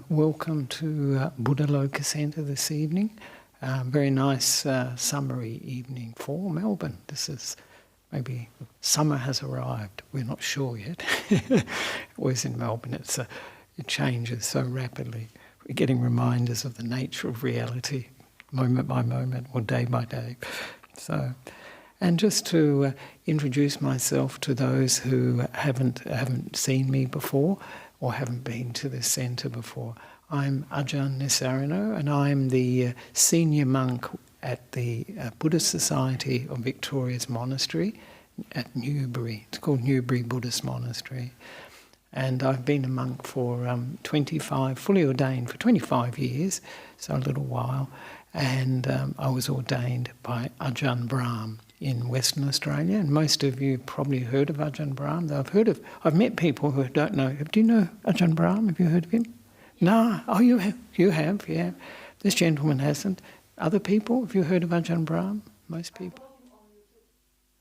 Welcome to Buddha Loka Centre this evening. Very nice summery evening for Melbourne. This is maybe summer has arrived. We're not sure yet. Always in Melbourne, it changes so rapidly. We're getting reminders of the nature of reality, moment by moment or day by day. And just to introduce myself to those who haven't seen me before or haven't been to this centre before. I'm Ajahn Nissarano, and I'm the senior monk at the Buddhist Society of Victoria's Monastery at Newbury. It's called Newbury Buddhist Monastery. And I've been a monk for fully ordained for 25 years, so a little while. And I was ordained by Ajahn Brahm in Western Australia, and most of you probably heard of Ajahn Brahm. I've met people who don't know. Do you know Ajahn Brahm? Have you heard of him? No. Oh, you have, yeah. This gentleman hasn't. Other people, have you heard of Ajahn Brahm? Most people.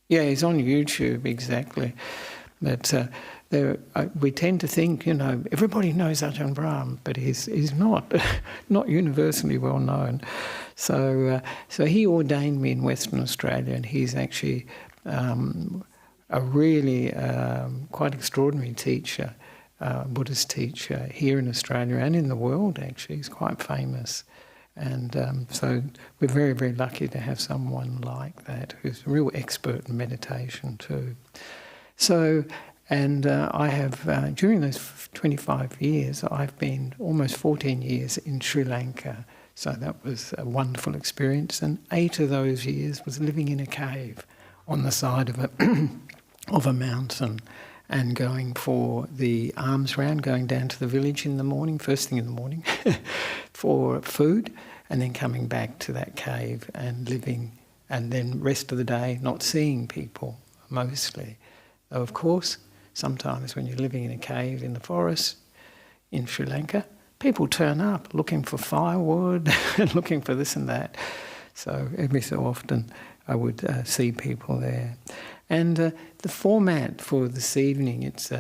Yeah, he's on YouTube, exactly. But we tend to think, everybody knows Ajahn Brahm, but he's not universally well known. So he ordained me in Western Australia, and he's actually a really quite extraordinary teacher, Buddhist teacher here in Australia and in the world. Actually, he's quite famous, and so we're very, very lucky to have someone like that who's a real expert in meditation too. And I have, during those 25 years, I've been almost 14 years in Sri Lanka. So that was a wonderful experience. And 8 of those years was living in a cave on the side of a mountain and going for the alms round, going down to the village in the morning, first thing in the morning, for food, and then coming back to that cave and living, and then rest of the day not seeing people, mostly. Though, of course, sometimes when you're living in a cave in the forest in Sri Lanka, people turn up looking for firewood and looking for this and that. So every so often I would see people there. And the format for this evening, it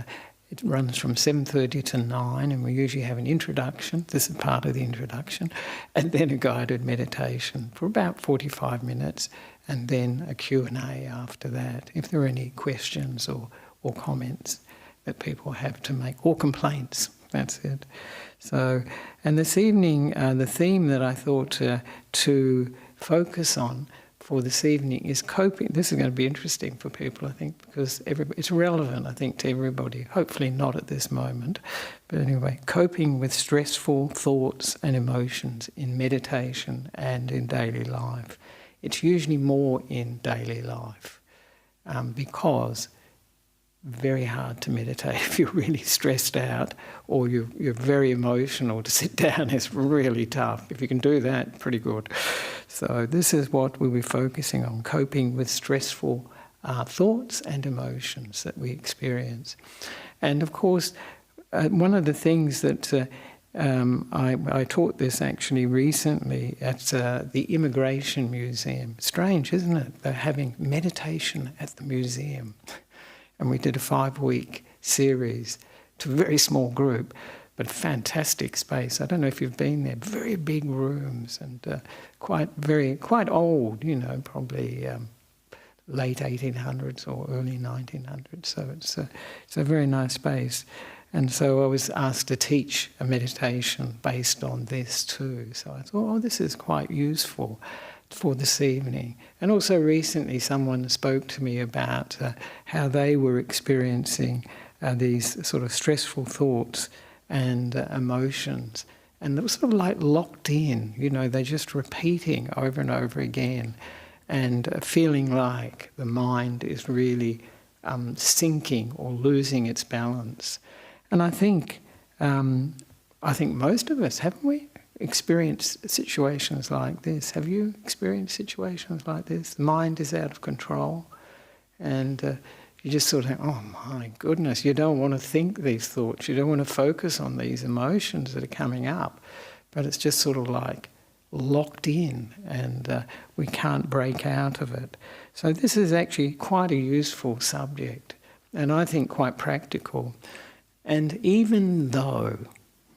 runs from 7:30 to 9, and we usually have an introduction. This is part of the introduction. And then a guided meditation for about 45 minutes, and then a Q&A after that, if there are any questions or comments that people have to make, or complaints. That's it. So, and this evening, the theme that I thought to focus on for this evening is coping. This is going to be interesting for people, I think, because it's relevant, I think, to everybody. Hopefully not at this moment. But anyway, coping with stressful thoughts and emotions in meditation and in daily life. It's usually more in daily life because very hard to meditate if you're really stressed out or you're very emotional. To sit down is really tough. If you can do that, pretty good. So this is what we'll be focusing on, coping with stressful thoughts and emotions that we experience. And of course, one of the things that I taught this actually recently at the Immigration Museum. Strange, isn't it? They're having meditation at the museum. And we did a 5-week series to a very small group, but fantastic space. I don't know if you've been there. Very big rooms and quite old, probably late 1800s or early 1900s. So it's a very nice space. And so I was asked to teach a meditation based on this too. So I thought, this is quite useful for this evening. And also recently someone spoke to me about how they were experiencing these sort of stressful thoughts and emotions. And they were sort of like locked in, they're just repeating over and over again and feeling like the mind is really sinking or losing its balance. And I think most of us, haven't we, experienced situations like this? Have you experienced situations like this? The mind is out of control, and you just sort of think, oh my goodness, you don't want to think these thoughts, you don't want to focus on these emotions that are coming up, but it's just sort of like locked in, and we can't break out of it. So this is actually quite a useful subject, and I think quite practical. And even though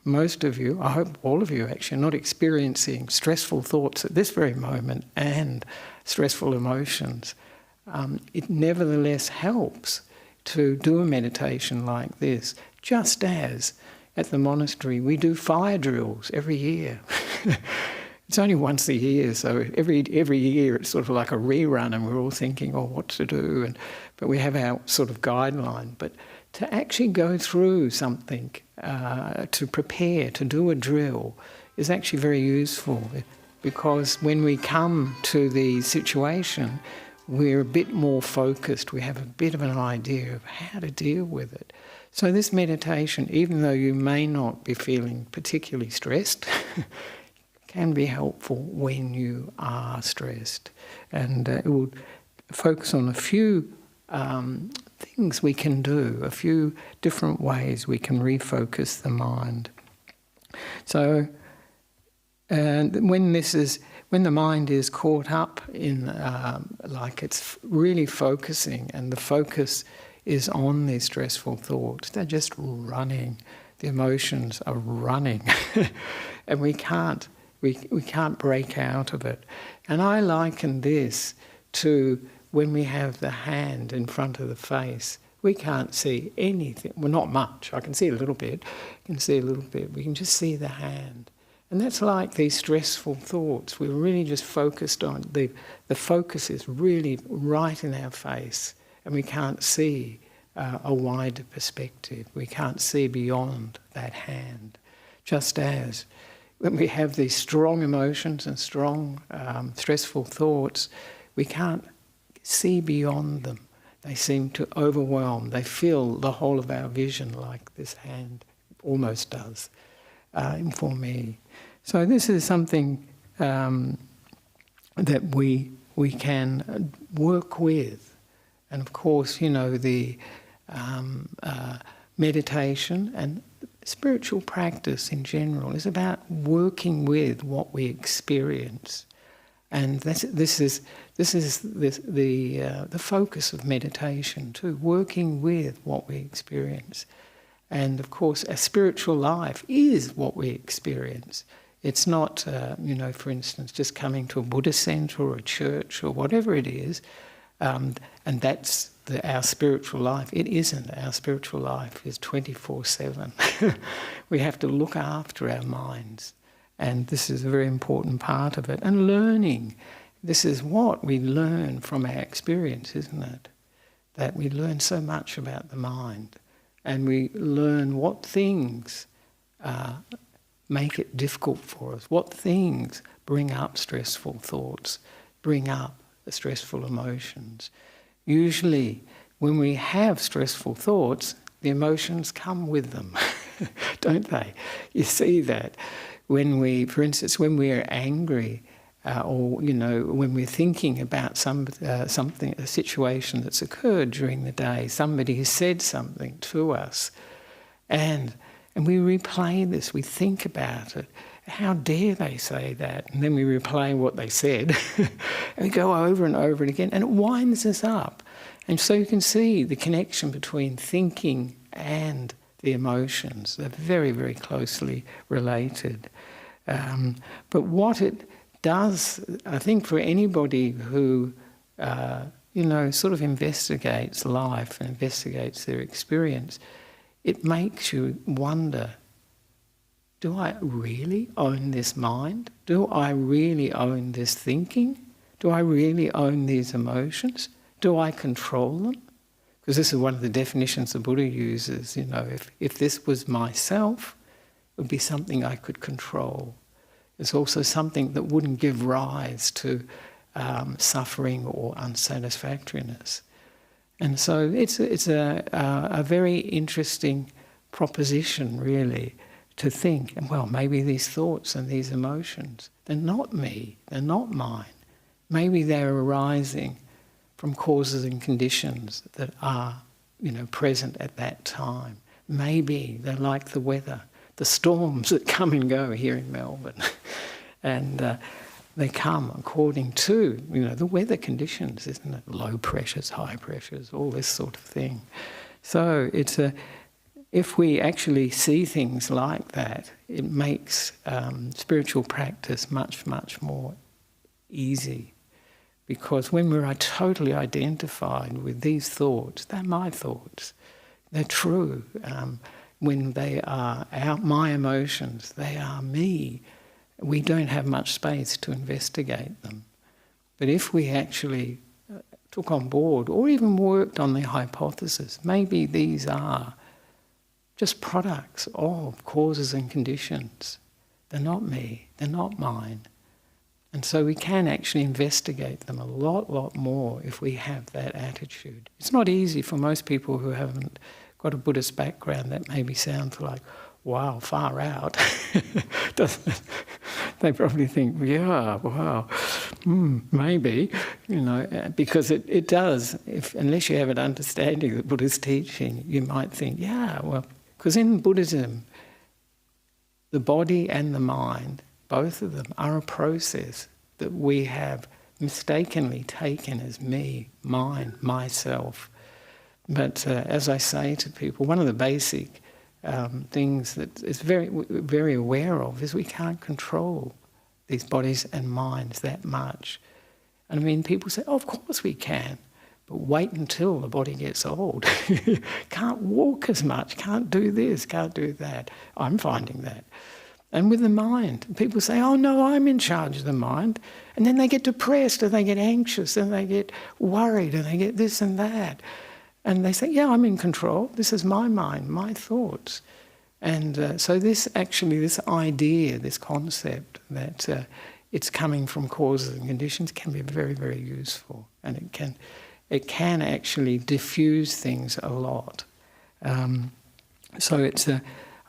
most of you, I hope all of you actually, are not experiencing stressful thoughts at this very moment and stressful emotions. It nevertheless helps to do a meditation like this, just as at the monastery we do fire drills every year. It's only once a year, so every year it's sort of like a rerun, and we're all thinking, oh, what to do, but we have our sort of guideline. But to actually go through something, to prepare, to do a drill, is actually very useful, because when we come to the situation, we're a bit more focused, we have a bit of an idea of how to deal with it. So this meditation, even though you may not be feeling particularly stressed, can be helpful when you are stressed. And it will focus on a few things we can do, a few different ways we can refocus the mind. So when the mind is caught up in, like it's really focusing, and the focus is on these stressful thoughts, they're just running, the emotions are running, and we can't break out of it. And I liken this to when we have the hand in front of the face. We can't see anything, well, not much, I can see a little bit, we can just see the hand. And that's like these stressful thoughts. We're really just focused on, the focus is really right in our face, and we can't see a wider perspective. We can't see beyond that hand. Just as when we have these strong emotions and strong stressful thoughts, we can't see beyond them. They seem to overwhelm. They fill the whole of our vision, like this hand almost does for me. So this is something that we can work with. And of course, you know, the meditation and spiritual practice in general is about working with what we experience. And this is the focus of meditation too, working with what we experience. And of course, a spiritual life is what we experience. It's not, for instance, just coming to a Buddhist centre or a church or whatever it is, and that's our spiritual life. It isn't. Our spiritual life is 24/7. We have to look after our minds. And this is a very important part of it. And learning, this is what we learn from our experience, isn't it? That we learn so much about the mind. And we learn what things make it difficult for us, what things bring up stressful thoughts, bring up the stressful emotions. Usually, when we have stressful thoughts, the emotions come with them, don't they? You see that. When we, for instance, when we are angry, or when we're thinking about something, a situation that's occurred during the day, somebody has said something to us, and we replay this. We think about it. How dare they say that? And then we replay what they said, and we go over and over it again, and it winds us up. And so you can see the connection between thinking and the emotions. They're very, very closely related. But what it does, I think, for anybody who, sort of investigates life and investigates their experience, it makes you wonder, do I really own this mind? Do I really own this thinking? Do I really own these emotions? Do I control them? Because this is one of the definitions the Buddha uses, if this was myself, it would be something I could control. It's also something that wouldn't give rise to suffering or unsatisfactoriness. And so it's a very interesting proposition, really, to think, well, maybe these thoughts and these emotions, they're not me, they're not mine. Maybe they're arising from causes and conditions that are, present at that time. Maybe they're like the weather, the storms that come and go here in Melbourne. And they come according to, the weather conditions, isn't it? Low pressures, high pressures, all this sort of thing. So it's if we actually see things like that, it makes spiritual practice much, much more easy. Because when we're totally identified with these thoughts, they're my thoughts, they're true. When they are my emotions, they are me. We don't have much space to investigate them. But if we actually took on board, or even worked on the hypothesis, maybe these are just products of causes and conditions. They're not me, they're not mine. And so we can actually investigate them a lot more if we have that attitude. It's not easy for most people who haven't got a Buddhist background. That maybe sounds like, wow, far out. Doesn't it? They probably think, yeah, wow, maybe, because it does. Unless you have an understanding of the Buddha's teaching, you might think, yeah, well, because in Buddhism, the body and the mind, both of them are a process that we have mistakenly taken as me, mine, myself. But as I say to people, one of the basic things that is very aware of is we can't control these bodies and minds that much. And I mean, people say, oh, of course we can, but wait until the body gets old. Can't walk as much, can't do this, can't do that. I'm finding that. And with the mind, people say, oh no, I'm in charge of the mind. And then they get depressed and they get anxious and they get worried and they get this and that. And they say, yeah, I'm in control. This is my mind, my thoughts. And so this idea, this concept that it's coming from causes and conditions can be very, very useful. And it can actually diffuse things a lot. So it's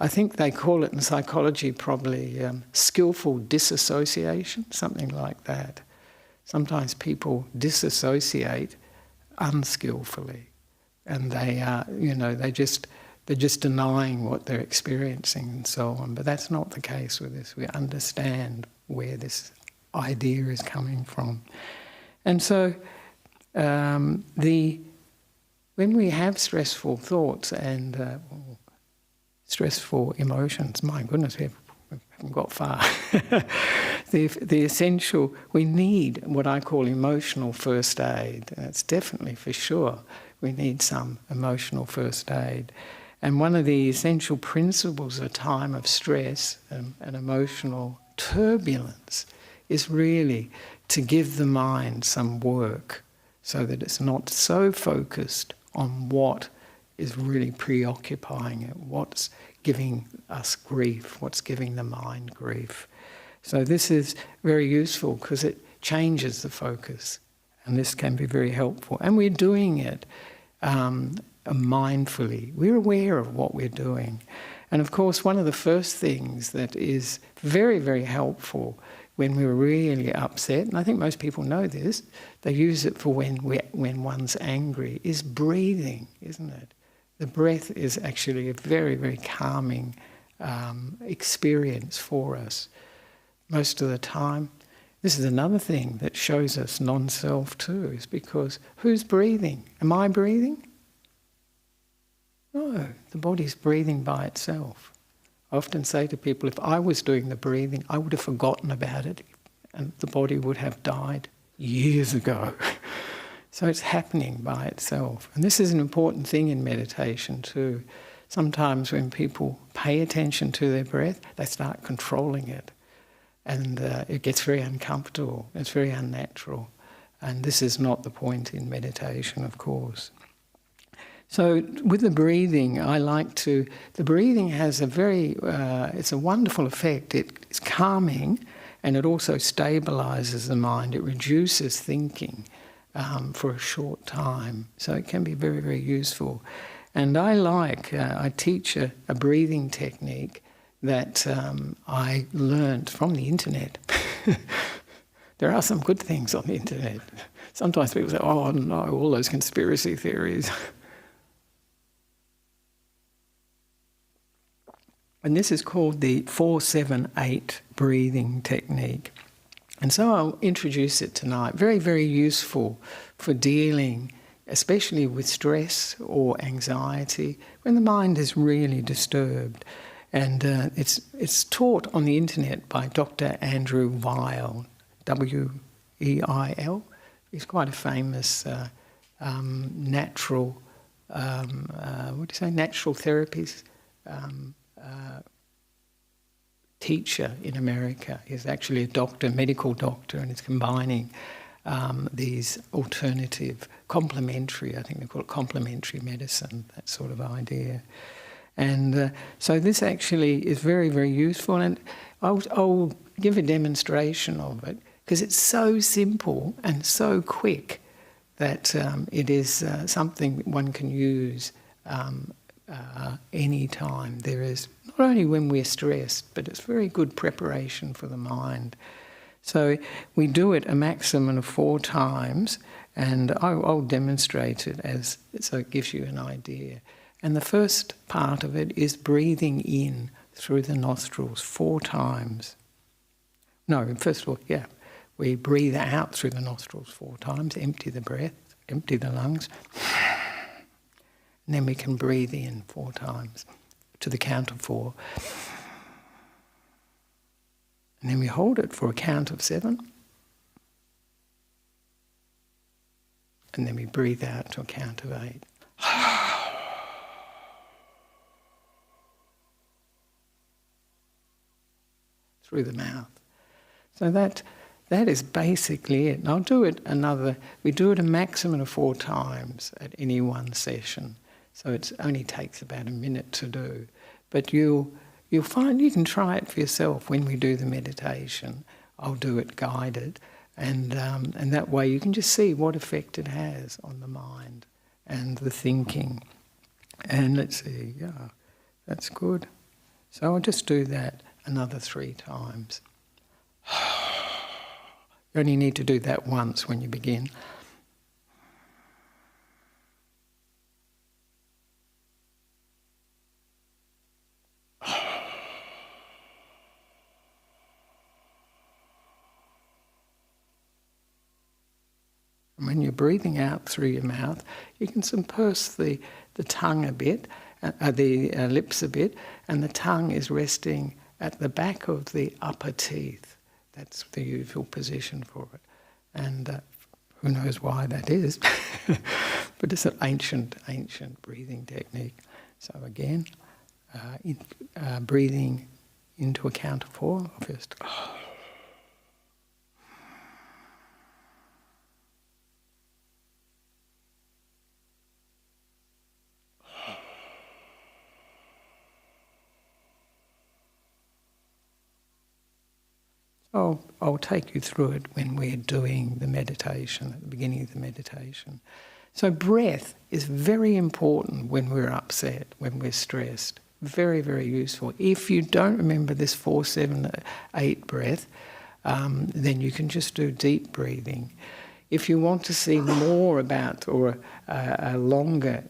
I think they call it in psychology probably skillful disassociation, something like that. Sometimes people disassociate unskillfully. And they are, they're just denying what they're experiencing and so on. But that's not the case with this. We understand where this idea is coming from. And so when we have stressful thoughts and stressful emotions, my goodness, we haven't got far. The essential, we need what I call emotional first aid. And it's definitely for sure. We need some emotional first aid. And one of the essential principles of a time of stress and emotional turbulence is really to give the mind some work so that it's not so focused on what is really preoccupying it, what's giving us grief, what's giving the mind grief. So this is very useful because it changes the focus. And this can be very helpful. And we're doing it mindfully. We're aware of what we're doing. And of course, one of the first things that is very, very helpful when we're really upset, and I think most people know this, they use it for when one's angry, is breathing, isn't it? The breath is actually a very, very calming experience for us most of the time. This is another thing that shows us non-self too, is because who's breathing? Am I breathing? No, the body's breathing by itself. I often say to people, if I was doing the breathing, I would have forgotten about it and the body would have died years ago. So it's happening by itself. And this is an important thing in meditation too. Sometimes when people pay attention to their breath, they start controlling it. And it gets very uncomfortable, it's very unnatural. And this is not the point in meditation, of course. So with the breathing, the breathing has it's a wonderful effect. It's calming and it also stabilises the mind. It reduces thinking for a short time. So it can be very, very useful. And I teach a breathing technique that I learned from the internet. There are some good things on the internet. Sometimes people say, oh no, all those conspiracy theories. And this is called the 4-7-8 breathing technique. And so I'll introduce it tonight. Very, very useful for dealing especially with stress or anxiety, when the mind is really disturbed. And it's taught on the internet by Dr. Andrew Weil, W-E-I-L. He's quite a famous natural, natural therapies teacher in America. He's actually a doctor, medical doctor, and is combining these alternative, complementary, I think they call it complementary medicine, that sort of idea. And so this actually is very, very useful, and I'll give a demonstration of it, because it's so simple and so quick that it is something one can use any time. There is, not only when we're stressed, but it's very good preparation for the mind. So we do it a maximum of 4 times, and I'll demonstrate it so it gives you an idea. And the first part of it is breathing in through the nostrils 4 times. No, first of all, we breathe out through the nostrils 4 times, empty the breath, empty the lungs, and then we can breathe in 4 times to the count of 4. And then we hold it for a count of 7. And then we breathe out to a count of 8. Through the mouth. So that is basically it. And I'll do it we do it a maximum of 4 times at any one session. So it only takes about a minute to do. But you'll find you can try it for yourself when we do the meditation. I'll do it guided, and that way you can just see what effect it has on the mind and the thinking. And let's see, that's good. So I'll just do that another 3 times. You only need to do that once when you begin. And when you're breathing out through your mouth, you can purse the tongue a bit, the lips a bit, and the tongue is resting at the back of the upper teeth. That's the usual position for it. And who knows why that is, but it's an ancient breathing technique. So again, breathing into a count of 4, first. I'll take you through it when we're doing the meditation, at the beginning of the meditation. So breath is very important when we're upset, when we're stressed. Very, very useful. If you don't remember this 4-7-8 breath, then you can just do deep breathing. If you want to see more about or a longer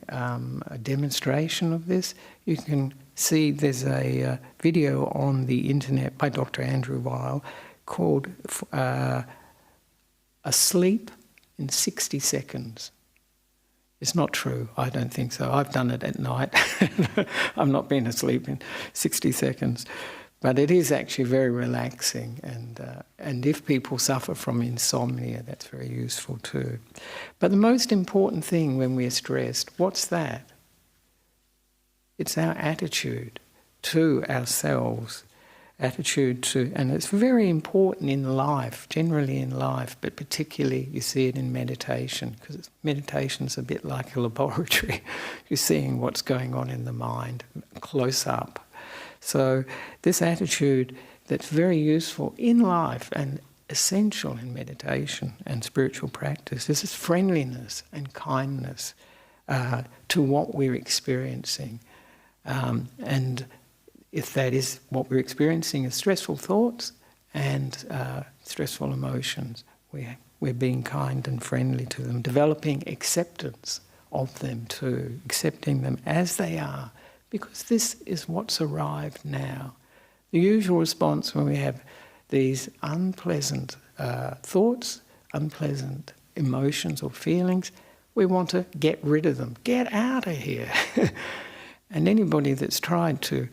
demonstration of this, you can see there's a video on the internet by Dr. Andrew Weil called Asleep in 60 Seconds. It's not true, I don't think so. I've done it at night. I've not been asleep in 60 seconds. But it is actually very relaxing, and if people suffer from insomnia, that's very useful too. But the most important thing when we're stressed, what's that? It's our attitude to ourselves, and it's very important in life, generally in life, but particularly you see it in meditation, because meditation's a bit like a laboratory. You're seeing what's going on in the mind close up. So this attitude that's very useful in life and essential in meditation and spiritual practice is this friendliness and kindness to what we're experiencing. And if that is what we're experiencing is stressful thoughts and stressful emotions, we're being kind and friendly to them, developing acceptance of them too, accepting them as they are, because this is what's arrived now. The usual response when we have these unpleasant thoughts, unpleasant emotions or feelings, we want to get rid of them. Get out of here. And anybody that's tried to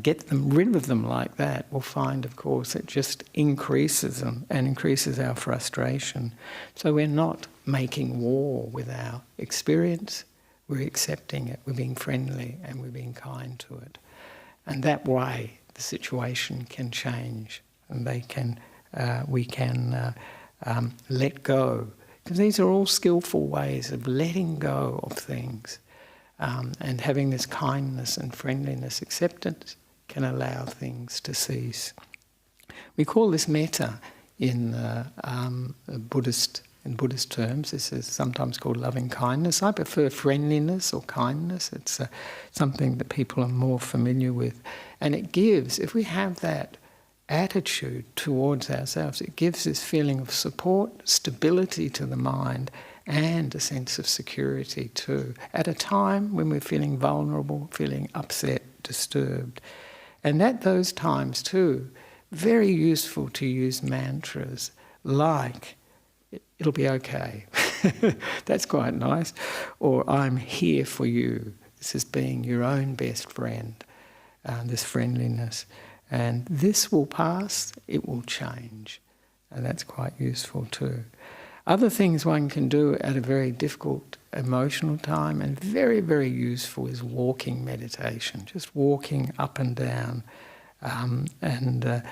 get rid of them like that will find, of course, it just increases them and increases our frustration. So we're not making war with our experience, we're accepting it, we're being friendly and we're being kind to it. And that way the situation can change and we can let go. Because these are all skillful ways of letting go of things. And having this kindness and friendliness, acceptance, can allow things to cease. We call this metta in Buddhist terms. This is sometimes called loving kindness. I prefer friendliness or kindness. It's something that people are more familiar with. And it gives, if we have that attitude towards ourselves, it gives this feeling of support, stability to the mind, and a sense of security too, at a time when we're feeling vulnerable, feeling upset, disturbed. And at those times too, very useful to use mantras like, it'll be okay. That's quite nice. Or I'm here for you. This is being your own best friend, this friendliness. And this will pass, it will change. And that's quite useful too. Other things one can do at a very difficult emotional time and very, very useful is walking meditation. Just walking up and down and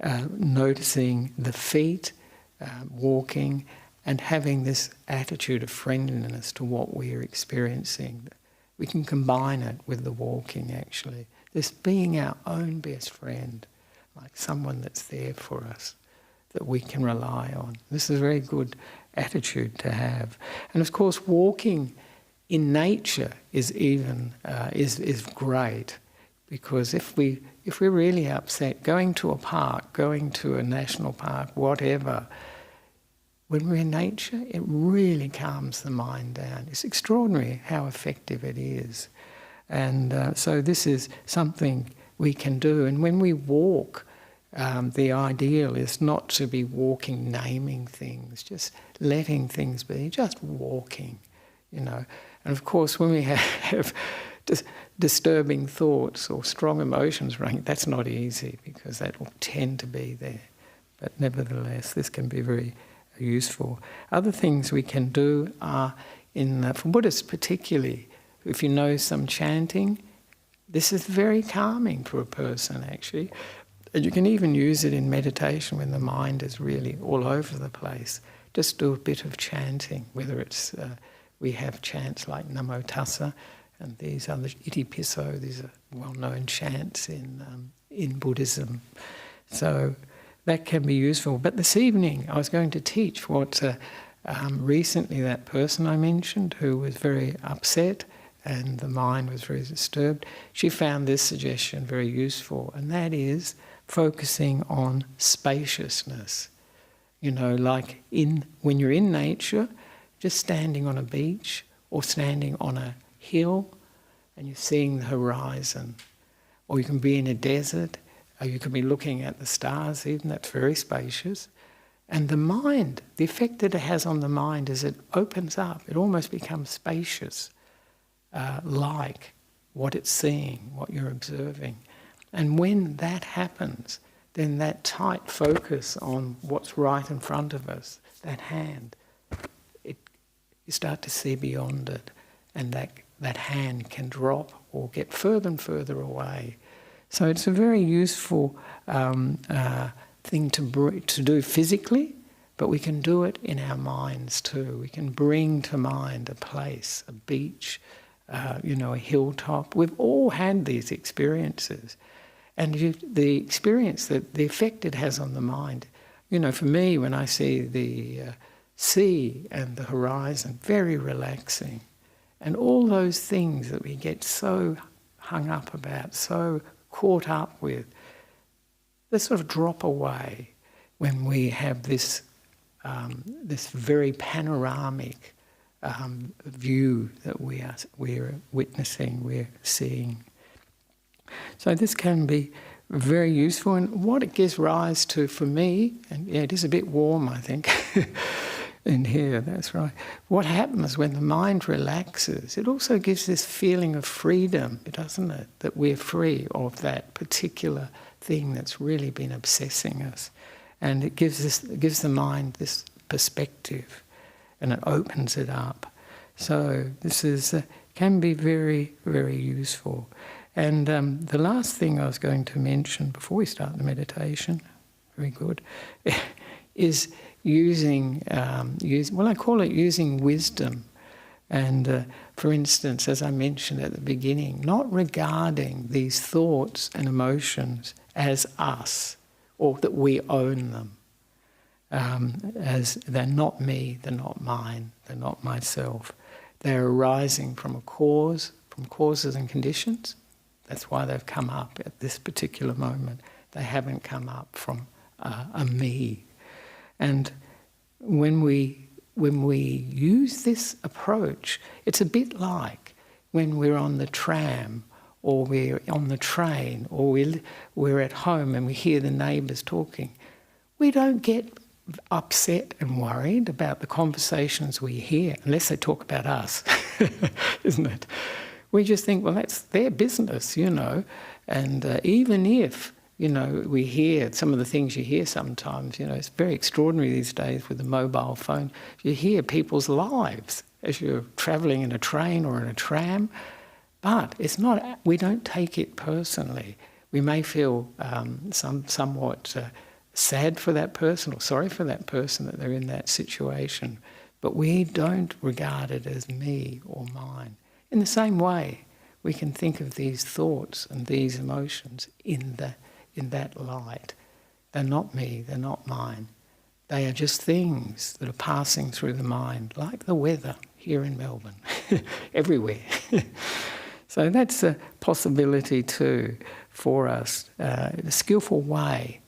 noticing the feet, walking and having this attitude of friendliness to what we are experiencing. We can combine it with the walking actually. This being our own best friend, like someone that's there for us, that we can rely on. This is a very good attitude to have. And of course, walking in nature is great, because if we're really upset, going to a park, going to a national park, whatever, when we're in nature, it really calms the mind down. It's extraordinary how effective it is. And so this is something we can do. And when we walk, the ideal is not to be walking, naming things, just letting things be, just walking, And of course, when we have disturbing thoughts or strong emotions running, that's not easy because that will tend to be there. But nevertheless, this can be very useful. Other things we can do are, for Buddhists particularly, if you know some chanting, this is very calming for a person actually. And you can even use it in meditation when the mind is really all over the place. Just do a bit of chanting, whether it's, we have chants like Namo Tassa, and these are the Itipiso, these are well-known chants in Buddhism. So that can be useful. But this evening I was going to teach what recently that person I mentioned who was very upset and the mind was very disturbed, she found this suggestion very useful, and that is focusing on spaciousness. Like when you're in nature, just standing on a beach or standing on a hill and you're seeing the horizon. Or you can be in a desert, or you can be looking at the stars even, that's very spacious. And the mind, the effect that it has on the mind is it opens up, it almost becomes spacious, like what it's seeing, what you're observing. And when that happens, then that tight focus on what's right in front of us, that hand, you start to see beyond it, and that hand can drop or get further and further away. So it's a very useful thing to do physically, but we can do it in our minds too. We can bring to mind a place, a beach, a hilltop. We've all had these experiences. And the experience, the effect it has on the mind, for me, when I see the sea and the horizon, very relaxing. And all those things that we get so hung up about, so caught up with, they sort of drop away when we have this very panoramic view that we're witnessing, we're seeing. So this can be very useful, and what it gives rise to for me, and it is a bit warm I think, In here, that's right. What happens when the mind relaxes, it also gives this feeling of freedom, doesn't it? That we're free of that particular thing that's really been obsessing us. And it gives the mind this perspective, and it opens it up. So this can be very, very useful. And the last thing I was going to mention before we start the meditation, very good, is using, I call it using wisdom. And for instance, as I mentioned at the beginning, not regarding these thoughts and emotions as us, or that we own them, as they're not me, they're not mine, they're not myself. They're arising from a cause, from causes and conditions. That's why they've come up at this particular moment. They haven't come up from a me. And when we use this approach, it's a bit like when we're on the tram or we're on the train or we're at home and we hear the neighbours talking. We don't get upset and worried about the conversations we hear, unless they talk about us, isn't it? We just think, well, that's their business, and even if we hear some of the things you hear sometimes, it's very extraordinary these days with the mobile phone. You hear people's lives as you're travelling in a train or in a tram, but it's not. We don't take it personally. We may feel somewhat sad for that person or sorry for that person that they're in that situation, but we don't regard it as me or mine. In the same way, we can think of these thoughts and these emotions in that light. They're not me, they're not mine. They are just things that are passing through the mind, like the weather here in Melbourne, everywhere. So that's a possibility too for us, a skillful way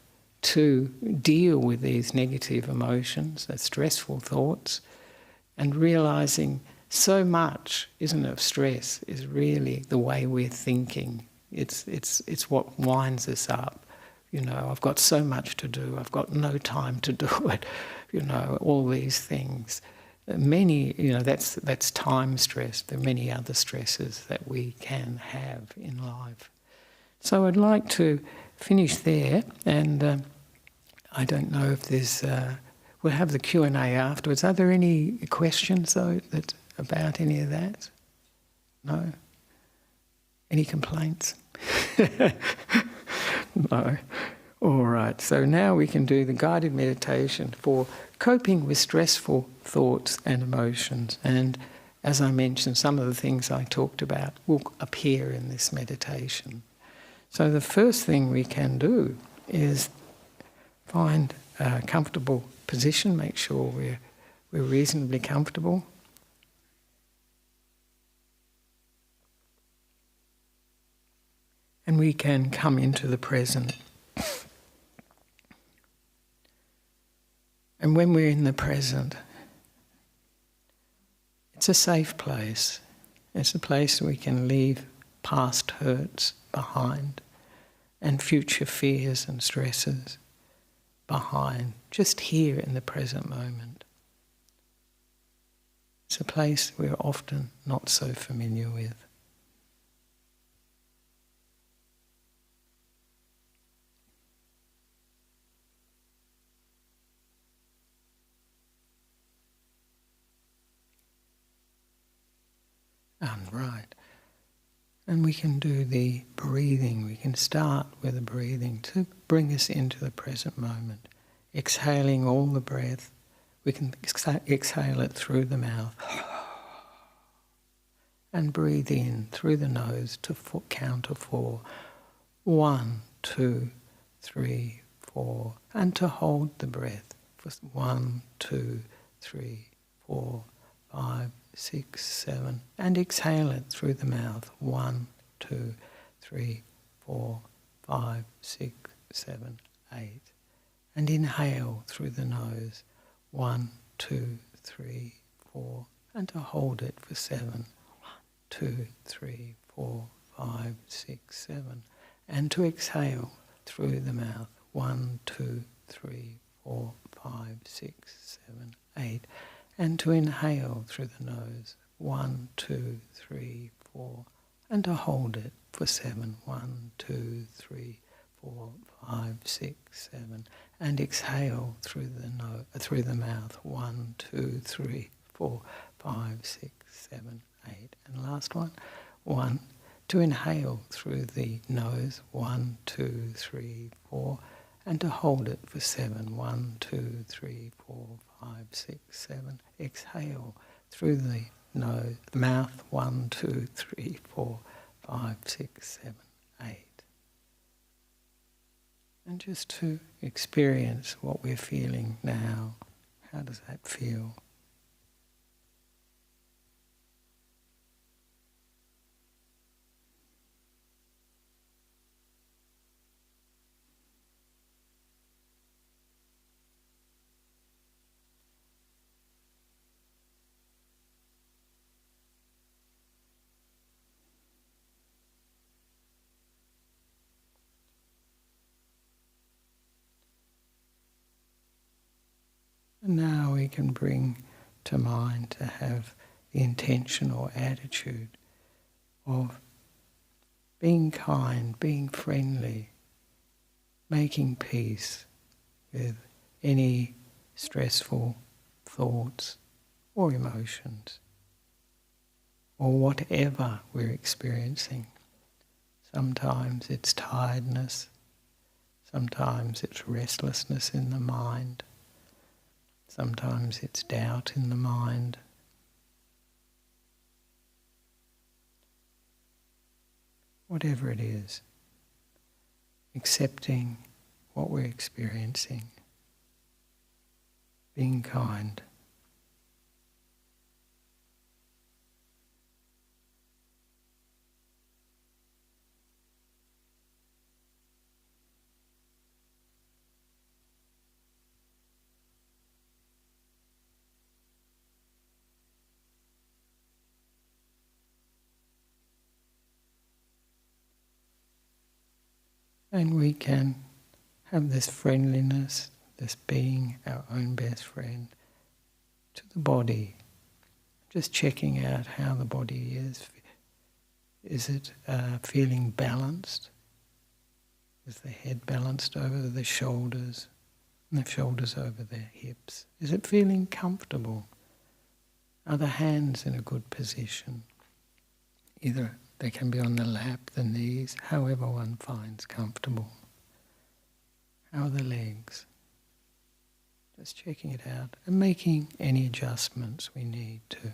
to deal with these negative emotions, the stressful thoughts, and realising so much, isn't it, of stress is really the way we're thinking. It's what winds us up. I've got so much to do. I've got no time to do it. All these things. Many, that's time stress. There are many other stresses that we can have in life. So I'd like to finish there, and I don't know if there's. We'll have the Q&A afterwards. Are there any questions though about any of that? No. Any complaints? No. All right, so now we can do the guided meditation for coping with stressful thoughts and emotions. And as I mentioned, some of the things I talked about will appear in this meditation. So the first thing we can do is find a comfortable position, make sure we're reasonably comfortable. And we can come into the present. And when we're in the present, it's a safe place. It's a place we can leave past hurts behind and future fears and stresses behind, just here in the present moment. It's a place we're often not so familiar with. Right. And we can do the breathing. We can start with the breathing to bring us into the present moment. Exhaling all the breath. We can exhale it through the mouth. And breathe in through the nose to count to 4. 1, 2, 3, 4. And to hold the breath for 1, 2, 3, 4, 5, 6, 7, and exhale it through the mouth. 1, 2, 3, 4, 5, 6, 7, 8. And inhale through the nose. 1, 2, 3, 4, and to hold it for 7. 1, 2, 3, 4, 5, 6, 7. And to exhale through the mouth. 1, 2, 3, 4, 5, 6, 7, 8. And to inhale through the nose. 1, 2, 3, 4. And to hold it for 7. 1, 2, 3, 4, 5, 6, 7. And exhale through through the mouth. 1, 2, 3, 4, 5, 6, 7, 8. And last one. 1. To inhale through the nose. 1, 2, 3, 4. And to hold it for 7. 1, 2, 3, 4, 5, 6, 7. Exhale through the nose, the mouth. 1, 2, 3, 4, 5, 6, 7, 8. And just to experience what we're feeling now. How does that feel? And now we can bring to mind to have the intention or attitude of being kind, being friendly, making peace with any stressful thoughts or emotions or whatever we're experiencing. Sometimes it's tiredness, sometimes it's restlessness in the mind, sometimes it's doubt in the mind. Whatever it is, accepting what we're experiencing, being kind. And we can have this friendliness, this being our own best friend, to the body. Just checking out how the body is. Is it feeling balanced? Is the head balanced over the shoulders, and the shoulders over the hips? Is it feeling comfortable? Are the hands in a good position? Either they can be on the lap, the knees, however one finds comfortable. How are the legs? Just checking it out and making any adjustments we need to.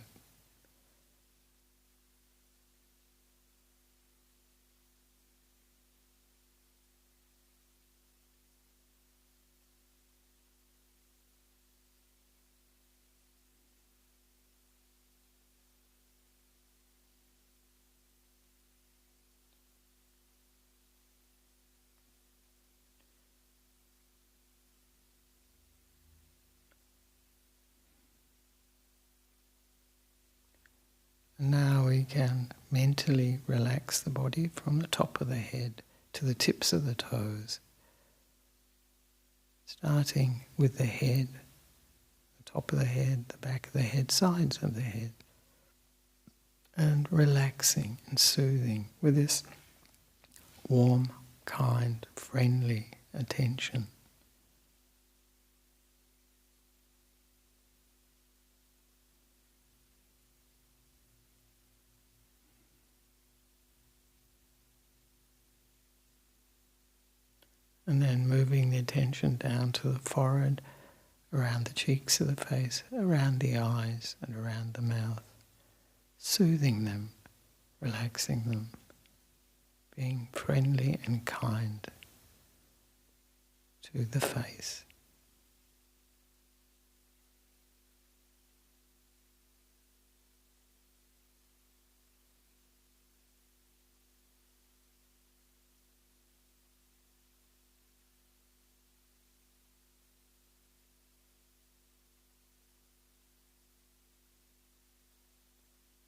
Now we can mentally relax the body from the top of the head to the tips of the toes. Starting with the head, the top of the head, the back of the head, sides of the head. And relaxing and soothing with this warm, kind, friendly attention. And then moving the attention down to the forehead, around the cheeks of the face, around the eyes and around the mouth. Soothing them, relaxing them, being friendly and kind to the face.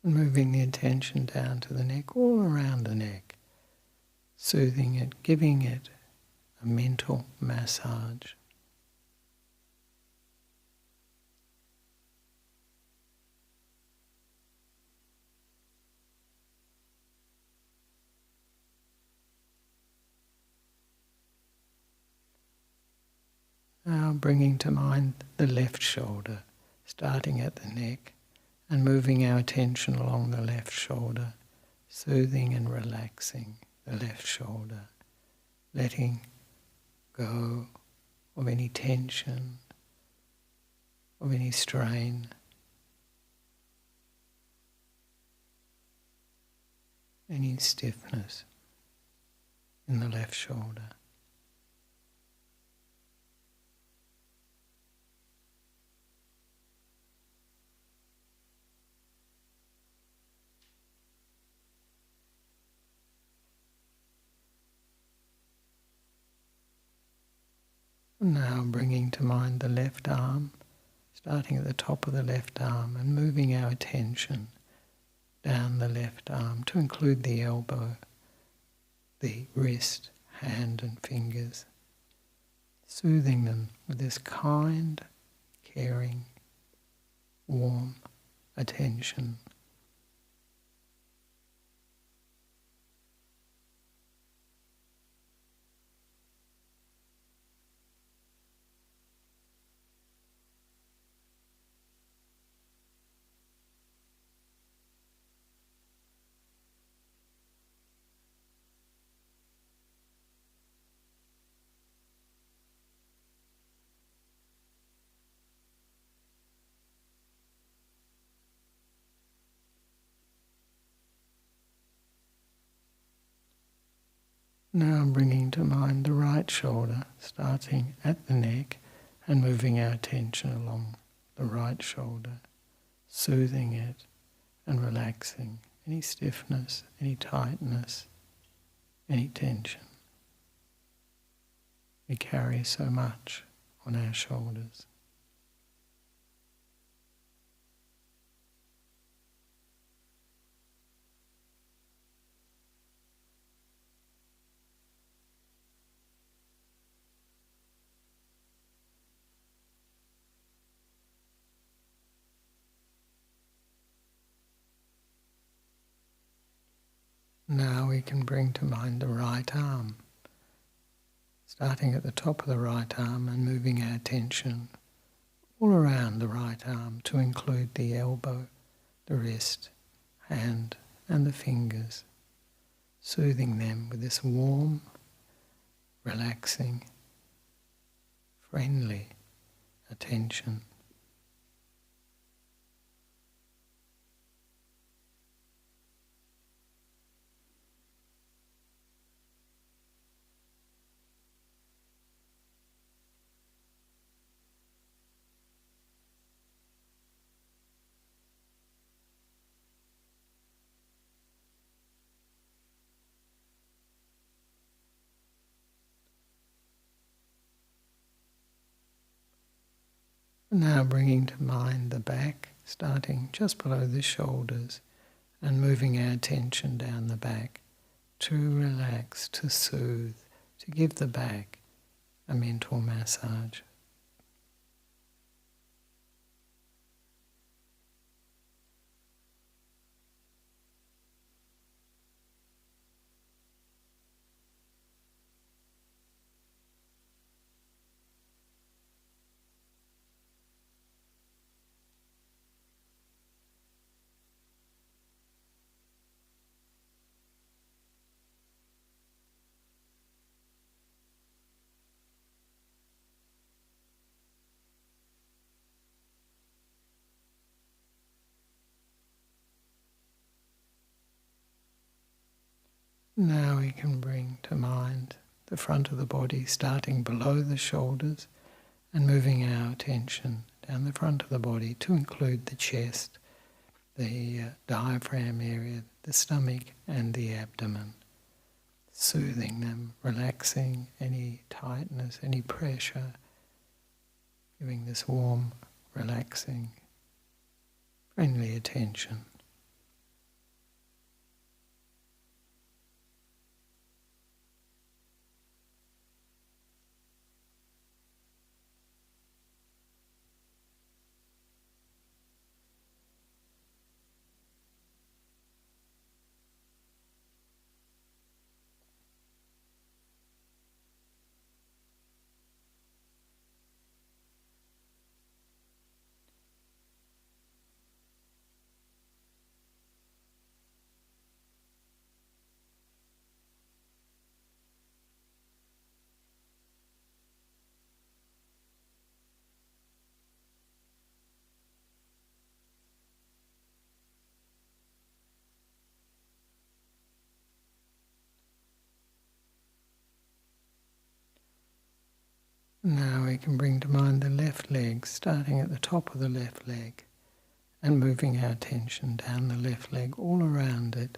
Moving the attention down to the neck, all around the neck, soothing it, giving it a mental massage. Now bringing to mind the left shoulder, starting at the neck and moving our attention along the left shoulder, soothing and relaxing the left shoulder, letting go of any tension, of any strain, any stiffness in the left shoulder. Now bringing to mind the left arm, starting at the top of the left arm and moving our attention down the left arm to include the elbow, the wrist, hand and fingers, soothing them with this kind, caring, warm attention. Now I'm bringing to mind the right shoulder, starting at the neck and moving our attention along the right shoulder, soothing it and relaxing any stiffness, any tightness, any tension. We carry so much on our shoulders. Now we can bring to mind the right arm, starting at the top of the right arm and moving our attention all around the right arm to include the elbow, the wrist, hand and the fingers, soothing them with this warm, relaxing, friendly attention. Now bringing to mind the back, starting just below the shoulders and moving our attention down the back to relax, to soothe, to give the back a mental massage. Now we can bring to mind the front of the body, starting below the shoulders and moving our attention down the front of the body to include the chest, the diaphragm area, the stomach and the abdomen, soothing them, relaxing any tightness, any pressure, giving this warm, relaxing, friendly attention. Now we can bring to mind the left leg, starting at the top of the left leg and moving our attention down the left leg all around it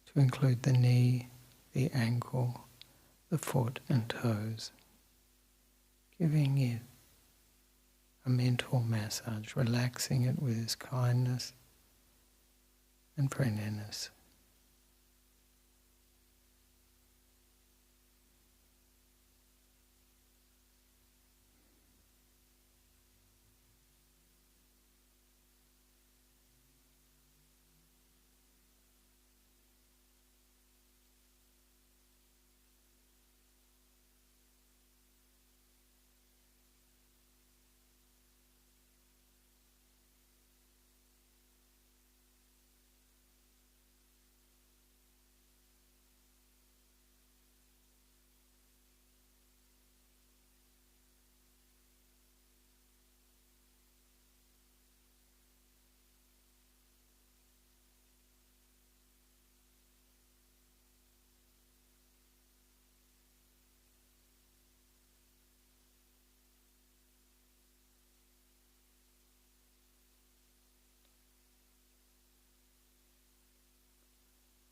to include the knee, the ankle, the foot and toes, giving it a mental massage, relaxing it with His kindness and friendliness.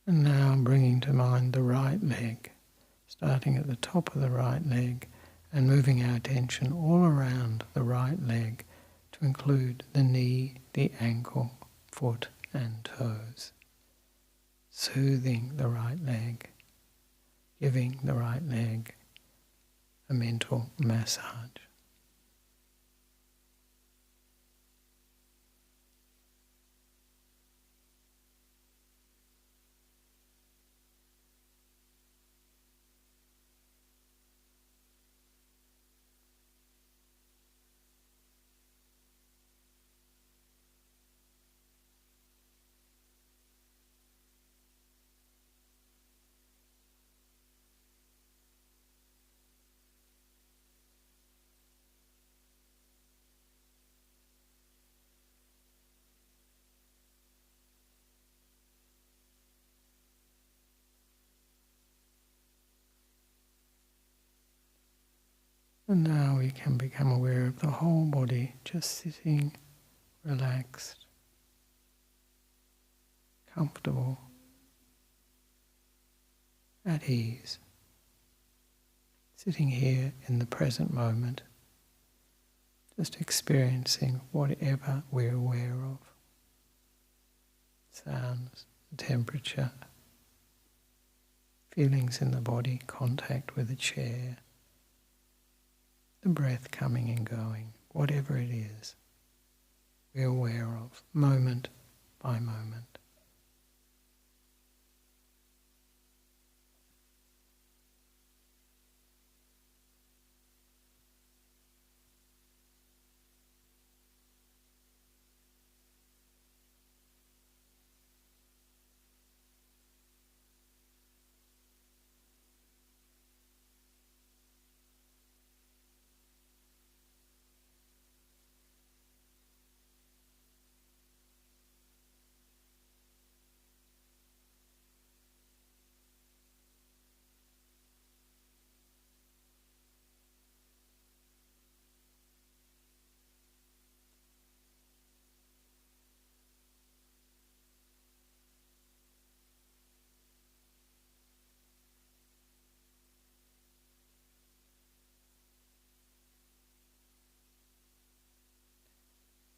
And now bringing to mind the right leg, starting at the top of the right leg and moving our attention all around the right leg to include the knee, the ankle, foot and toes. Soothing the right leg, giving the right leg a mental massage. And now we can become aware of the whole body, just sitting, relaxed, comfortable, at ease, sitting here in the present moment, just experiencing whatever we're aware of. Sounds, temperature, feelings in the body, contact with a chair, the breath coming and going, whatever it is, we're aware of, moment by moment.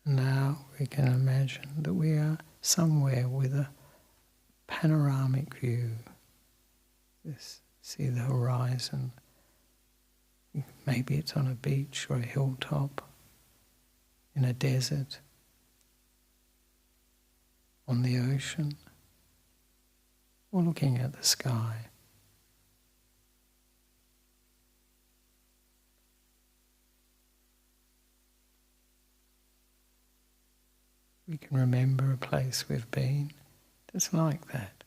Now we can imagine that we are somewhere with a panoramic view. Just see the horizon. Maybe it's on a beach or a hilltop, in a desert, on the ocean, or looking at the sky. We can remember a place we've been that's like that.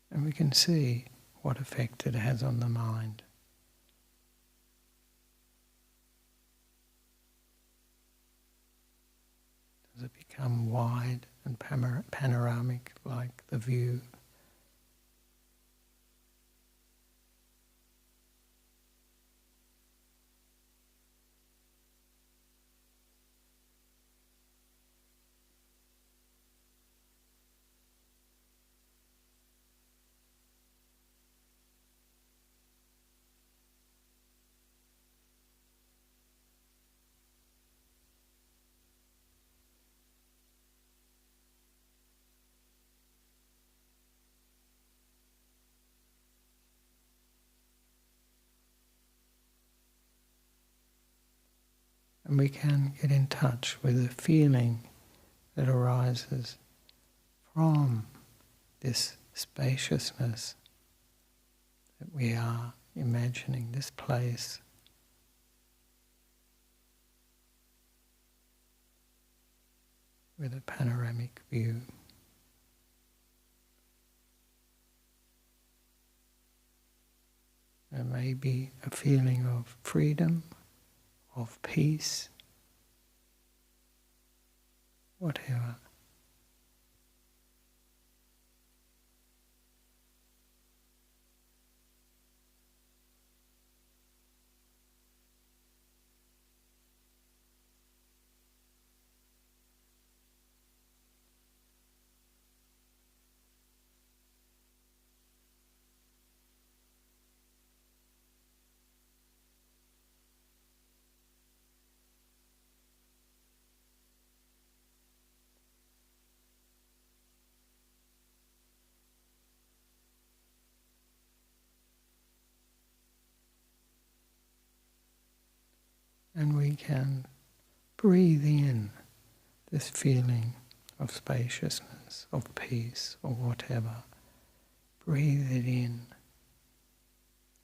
And we can see what effect it has on the mind. Does it become wide and panoramic like the view? And we can get in touch with the feeling that arises from this spaciousness that we are imagining, this place. With a panoramic view. There may be a feeling of freedom, of peace, whatever. And we can breathe in this feeling of spaciousness, of peace, or whatever. Breathe it in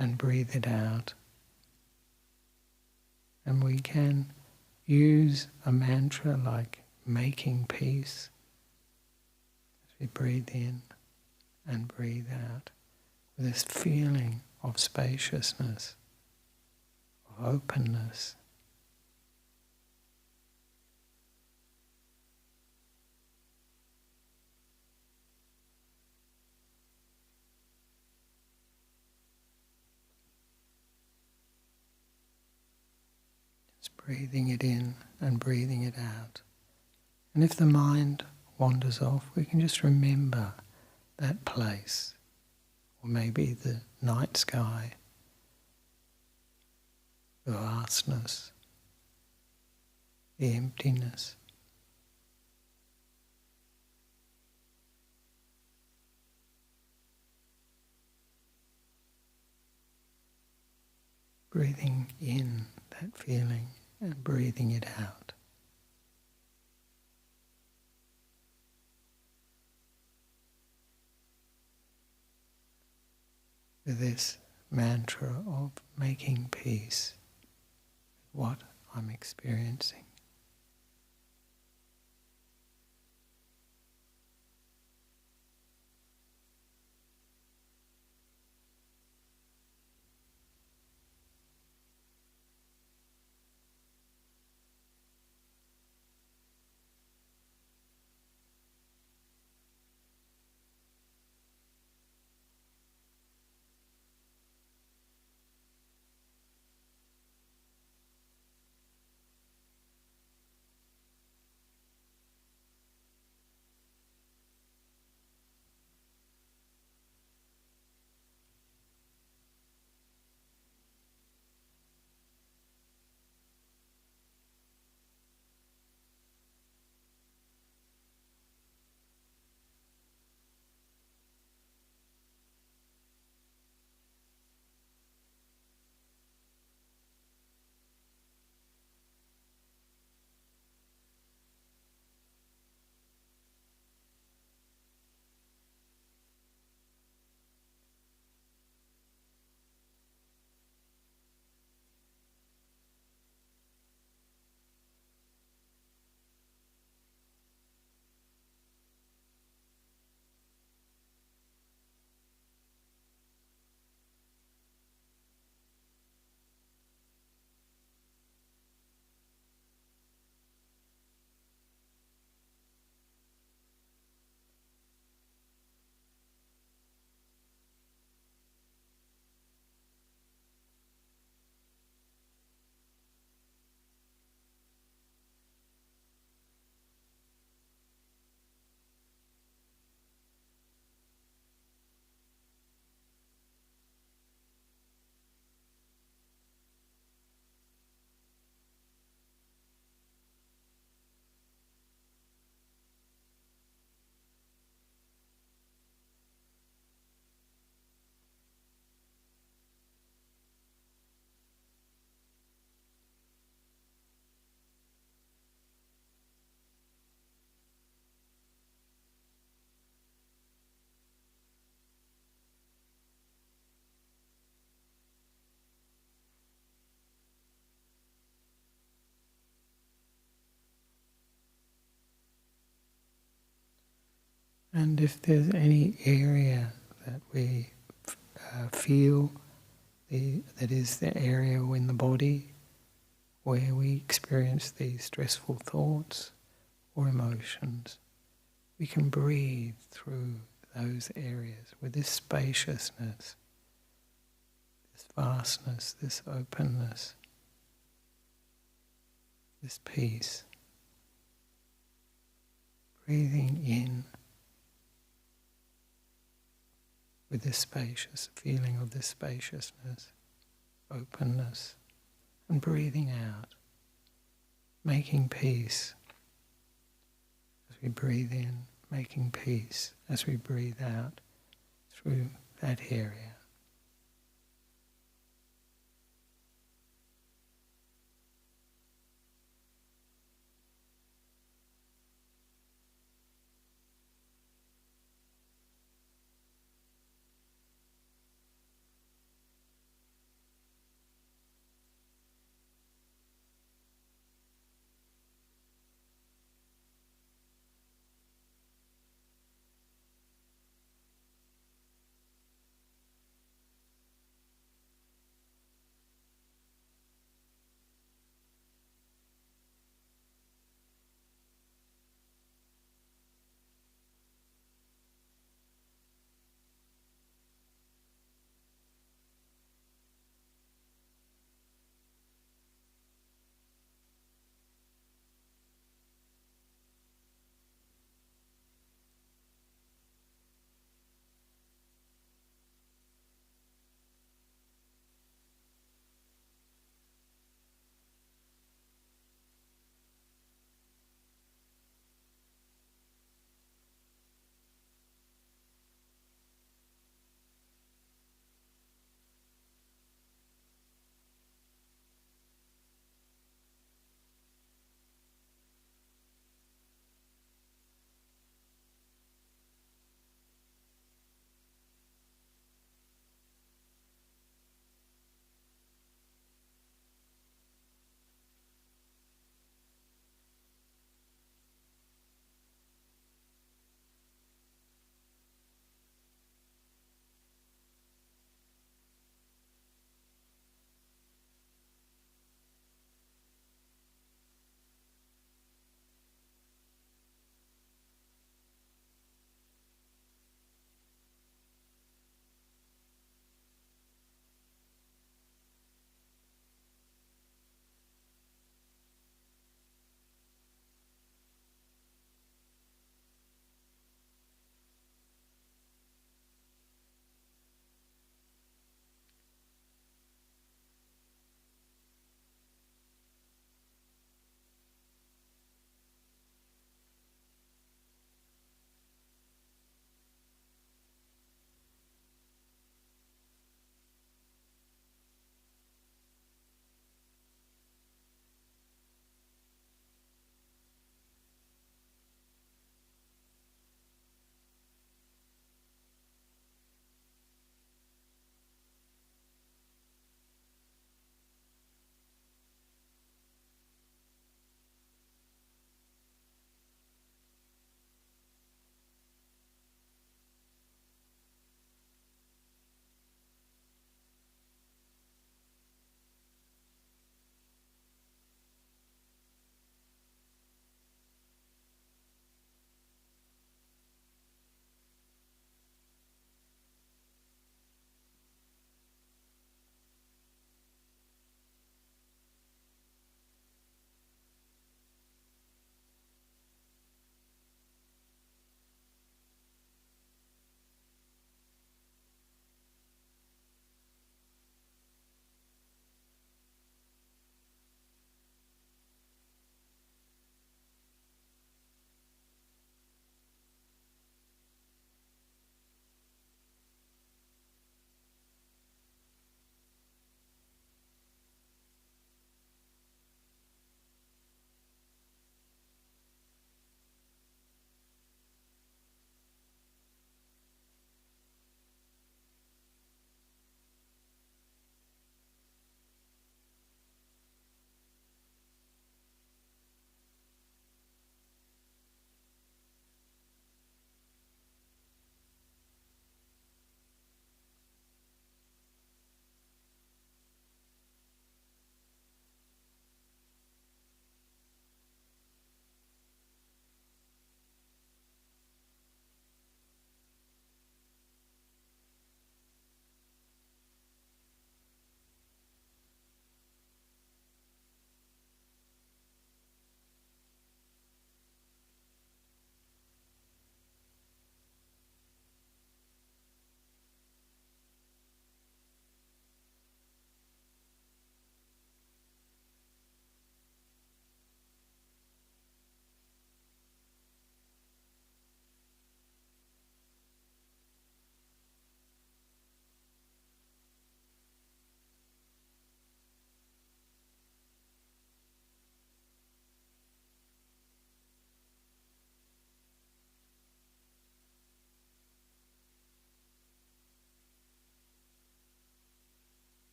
and breathe it out. And we can use a mantra like making peace as we breathe in and breathe out with this feeling of spaciousness, of openness. Breathing it in and breathing it out. And if the mind wanders off, we can just remember that place, or maybe the night sky, the vastness, the emptiness. Breathing in that feeling and breathing it out. With this mantra of making peace with what I'm experiencing. And if there's any area that we feel that is the area in the body where we experience these stressful thoughts or emotions, we can breathe through those areas with this spaciousness, this vastness, this openness, this peace. Breathing in with this spacious feeling of this spaciousness, openness, and breathing out, making peace as we breathe in, making peace as we breathe out through that area.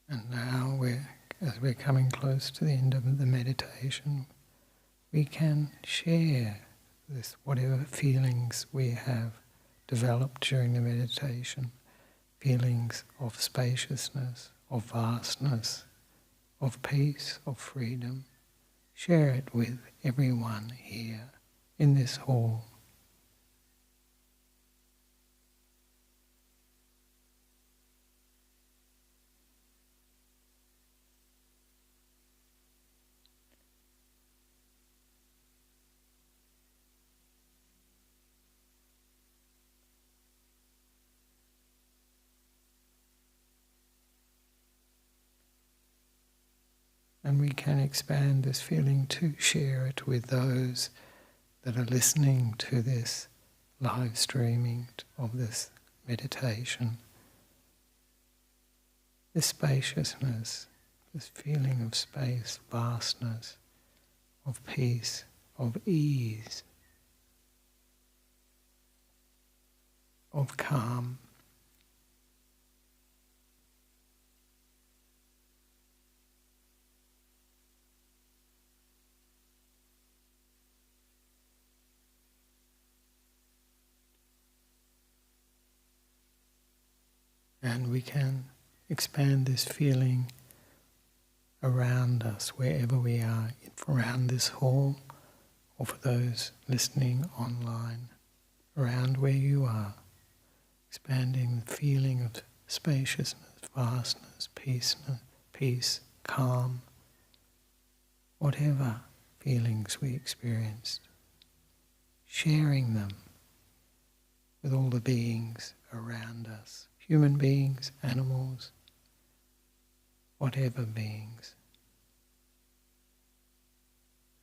And now, as we're coming close to the end of the meditation, we can share this, whatever feelings we have developed during the meditation, feelings of spaciousness, of vastness, of peace, of freedom. Share it with everyone here in this hall. And we can expand this feeling to share it with those that are listening to this live streaming of this meditation. This spaciousness, this feeling of space, vastness, of peace, of ease, of calm. And we can expand this feeling around us, wherever we are, around this hall, or for those listening online, around where you are, expanding the feeling of spaciousness, vastness, peace, calm, whatever feelings we experienced, sharing them with all the beings around us, human beings, animals, whatever beings.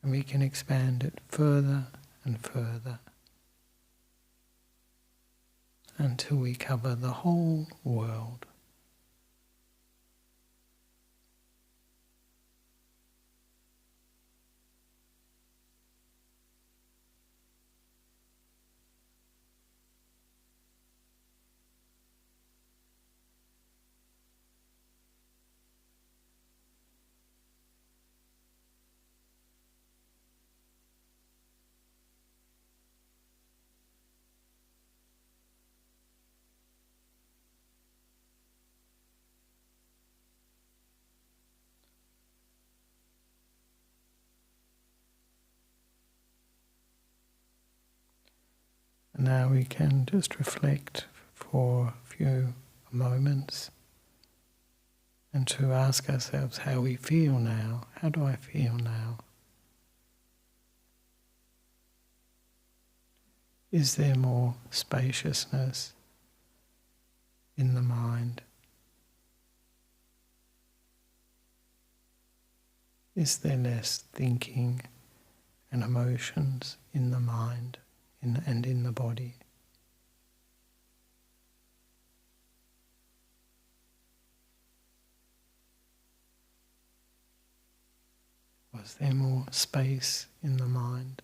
And we can expand it further and further until we cover the whole world. And now we can just reflect for a few moments and to ask ourselves how we feel now. How do I feel now? Is there more spaciousness in the mind? Is there less thinking and emotions in the mind and in the body? Was there more space in the mind,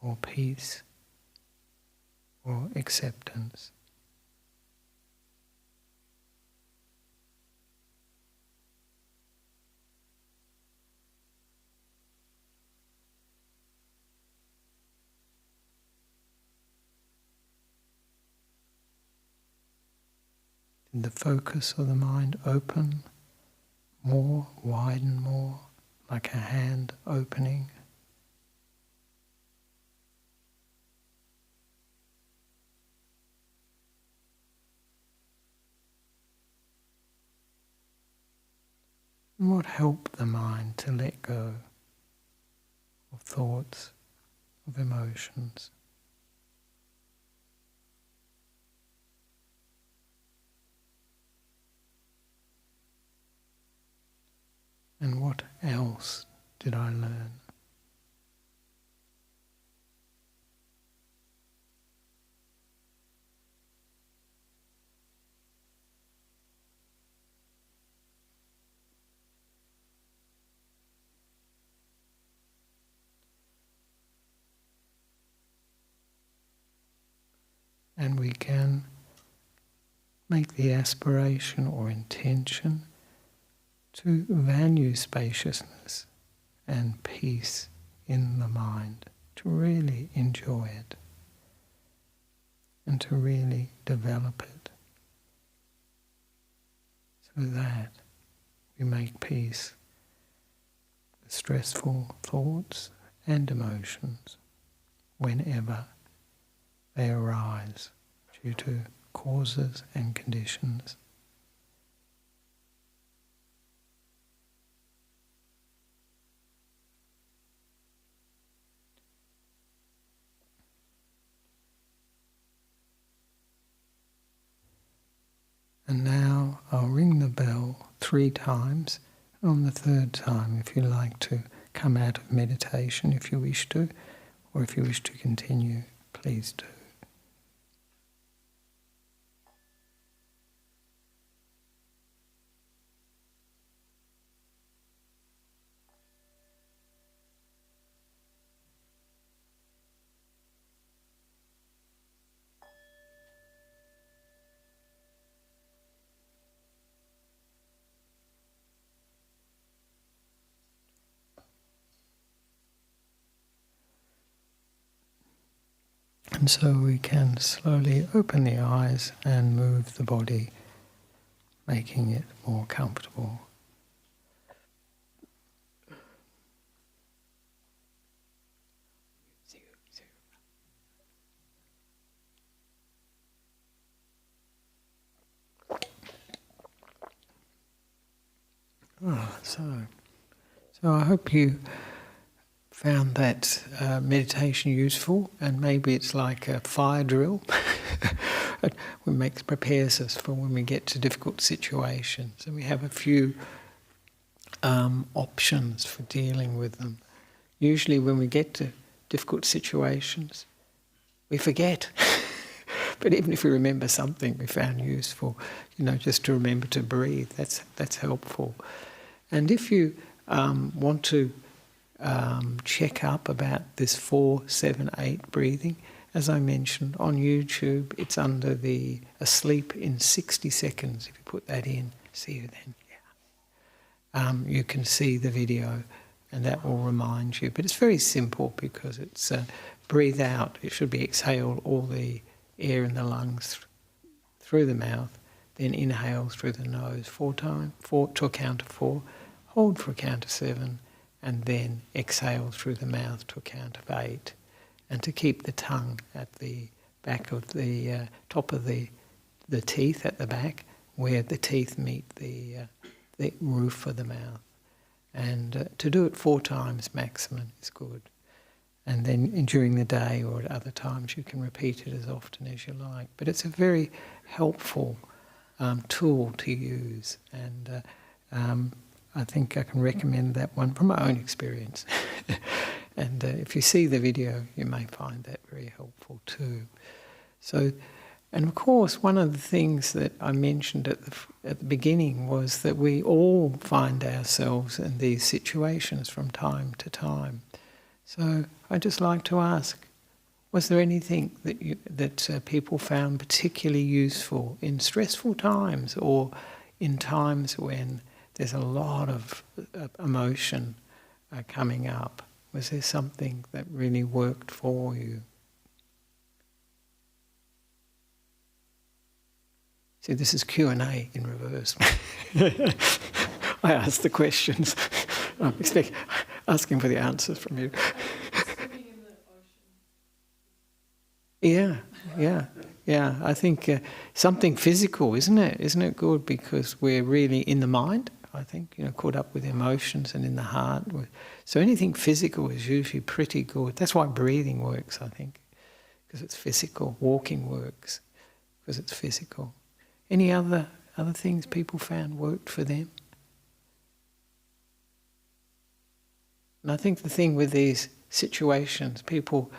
or peace, or acceptance? Did the focus of the mind open more, widen more, like a hand opening? And what helped the mind to let go of thoughts, of emotions? And what else did I learn? And we can make the aspiration or intention to value spaciousness and peace in the mind, to really enjoy it and to really develop it, so that we make peace with stressful thoughts and emotions whenever they arise due to causes and conditions. And now I'll ring the bell 3 times. On the 3rd time, if you like to come out of meditation, if you wish to, or if you wish to continue, please do. And so we can slowly open the eyes and move the body, making it more comfortable. So I hope you found that meditation useful, and maybe it's like a fire drill. It prepares us for when we get to difficult situations, and we have a few options for dealing with them. Usually when we get to difficult situations, we forget. But even if we remember something we found useful, just to remember to breathe, that's helpful. And if you want to check up about this 4-7-8 breathing, as I mentioned on YouTube, it's under the Asleep in 60 Seconds. If you put that in, see you then. Yeah. You can see the video, and that will remind you. But it's very simple because it's breathe out. It should be exhale all the air in the lungs through the mouth, then inhale through the nose 4 times, 4 to a count of 4, hold for a count of 7, and then exhale through the mouth to a count of 8. And to keep the tongue at the back of the top of the teeth at the back, where the teeth meet the roof of the mouth. And to do it 4 times maximum is good. And then during the day or at other times you can repeat it as often as you like. But it's a very helpful tool to use, and I think I can recommend that one from my own experience. And if you see the video, you may find that very helpful too. So, and of course, one of the things that I mentioned at the beginning was that we all find ourselves in these situations from time to time. So I'd just like to ask, was there anything that people found particularly useful in stressful times, or in times when there's a lot of emotion coming up? Was there something that really worked for you? See, this is Q&A in reverse. I ask the questions. I expect asking for the answers from you. Swimming in the ocean. Yeah. I think something physical, isn't it? Isn't it good? Because we're really in the mind, I think, caught up with emotions and in the heart. So anything physical is usually pretty good. That's why breathing works, I think, because it's physical. Walking works because it's physical. Any other things people found worked for them? And I think the thing with these situations, people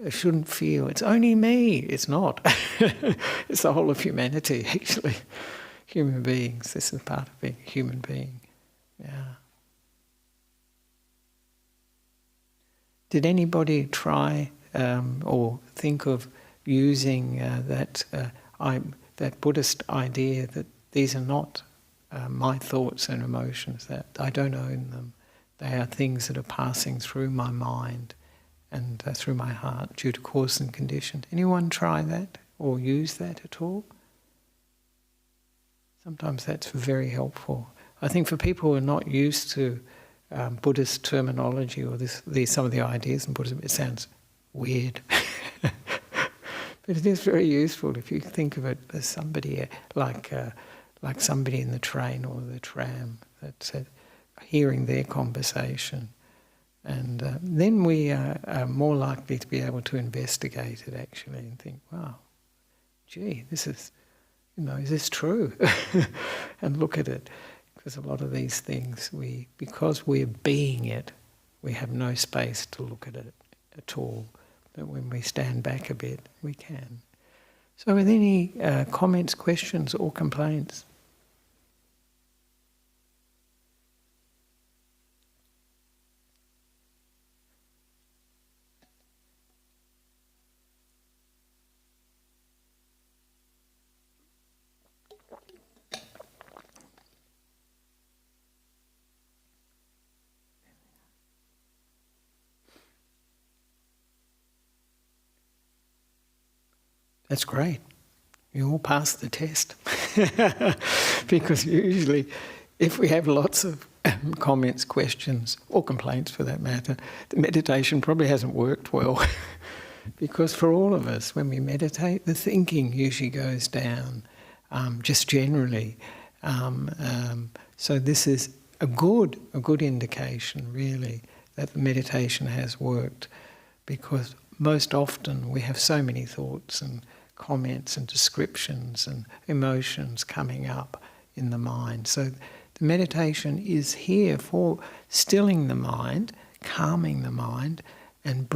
shouldn't feel, it's only me. It's not. It's the whole of humanity, actually. Human beings. This is part of being a human being. Yeah. Did anybody try or think of using that Buddhist idea that these are not my thoughts and emotions, that I don't own them. They are things that are passing through my mind and through my heart due to cause and condition. Anyone try that or use that at all? Sometimes that's very helpful. I think for people who are not used to Buddhist terminology or some of the ideas in Buddhism, it sounds weird. But it is very useful if you think of it as somebody like somebody in the train or the tram, that's hearing their conversation. And then we are more likely to be able to investigate it actually and think, wow, gee, this is, is this true? And look at it. Because a lot of these things, because we're being it, we have no space to look at it at all. But when we stand back a bit, we can. So are there any comments, questions or complaints? That's great. You all passed the test. Because usually, if we have lots of comments, questions, or complaints for that matter, the meditation probably hasn't worked well. Because for all of us, when we meditate, the thinking usually goes down, just generally. So this is a good indication, really, that the meditation has worked, because most often we have so many thoughts and comments and descriptions and emotions coming up in the mind. So the meditation is here for stilling the mind, calming the mind, and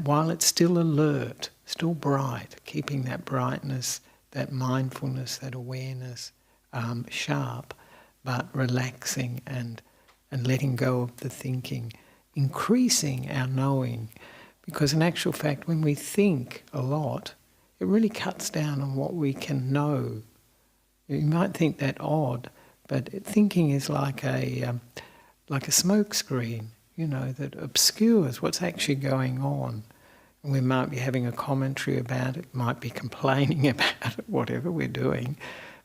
while it's still alert, still bright, keeping that brightness, that mindfulness, that awareness sharp, but relaxing and letting go of the thinking, increasing our knowing. Because in actual fact, when we think a lot, it really cuts down on what we can know. You might think that odd, but thinking is like a smoke screen, that obscures what's actually going on. And we might be having a commentary about it, might be complaining about it, whatever we're doing.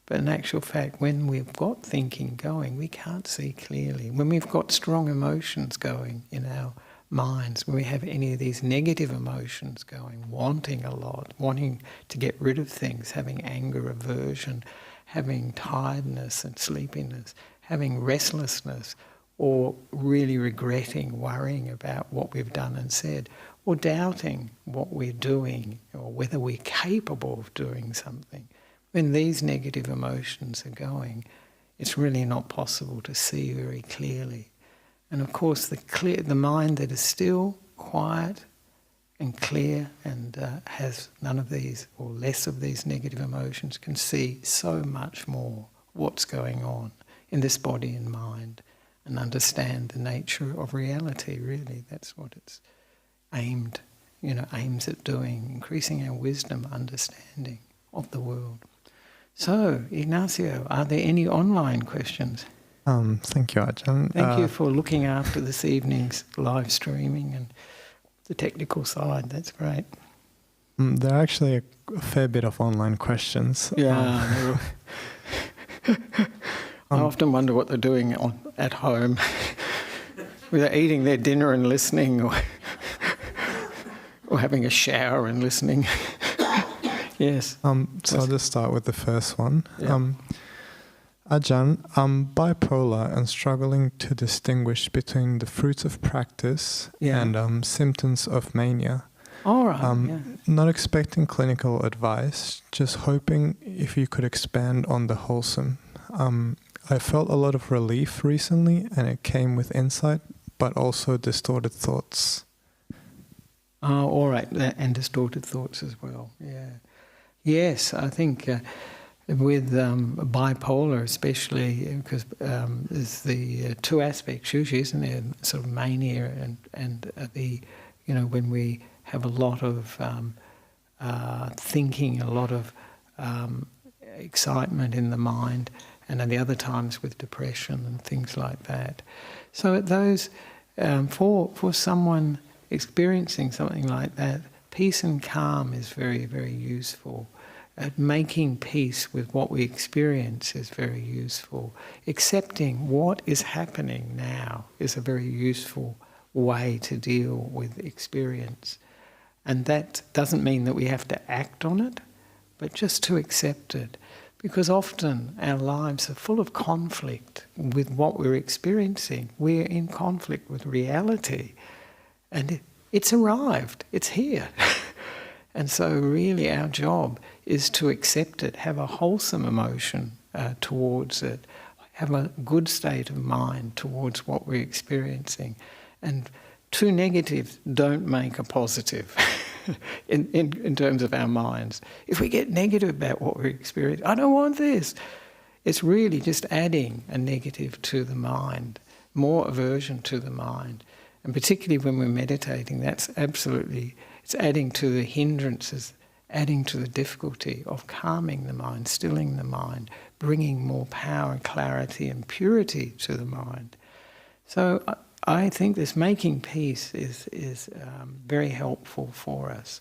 But in actual fact, when we've got thinking going, we can't see clearly. When we've got strong emotions going in our minds, when we have any of these negative emotions going, wanting a lot, wanting to get rid of things, having anger, aversion, having tiredness and sleepiness, having restlessness, or really regretting, worrying about what we've done and said, or doubting what we're doing or whether we're capable of doing something. When these negative emotions are going, it's really not possible to see very clearly. And of course, the mind that is still, quiet and clear and has none of these or less of these negative emotions can see so much more what's going on in this body and mind and understand the nature of reality, really. That's what it's aims at doing, increasing our wisdom, understanding of the world. So, Ignacio, are there any online questions? Thank you, Ajahn. Thank you for looking after this evening's live streaming and the technical side. That's great. There are actually a fair bit of online questions. Yeah. I often wonder what they're doing at home. Whether eating their dinner and listening or having a shower and listening. Yes. So I'll just start with the first one. Yeah. Ajahn, I'm bipolar and struggling to distinguish between the fruits of practice and symptoms of mania. All right. Not expecting clinical advice, just hoping if you could expand on the wholesome. I felt a lot of relief recently, and it came with insight, but also distorted thoughts. All right, and distorted thoughts as well. Yeah. Yes, I think with bipolar especially, because there's the two aspects usually, isn't there? Sort of mania and the, when we have a lot of thinking, a lot of excitement in the mind, and then the other times with depression and things like that. So at those, for someone experiencing something like that, peace and calm is very, very useful. Making peace with what we experience is very useful. Accepting what is happening now is a very useful way to deal with experience. And that doesn't mean that we have to act on it, but just to accept it. Because often our lives are full of conflict with what we're experiencing. We're in conflict with reality. And it's arrived, it's here. And so really our job is to accept it, have a wholesome emotion towards it, have a good state of mind towards what we're experiencing. And two negatives don't make a positive in terms of our minds. If we get negative about what we're experiencing, I don't want this, it's really just adding a negative to the mind, more aversion to the mind. And particularly when we're meditating, that's absolutely, it's adding to the hindrances, adding to the difficulty of calming the mind, stilling the mind, bringing more power and clarity and purity to the mind. So I think this making peace is very helpful for us.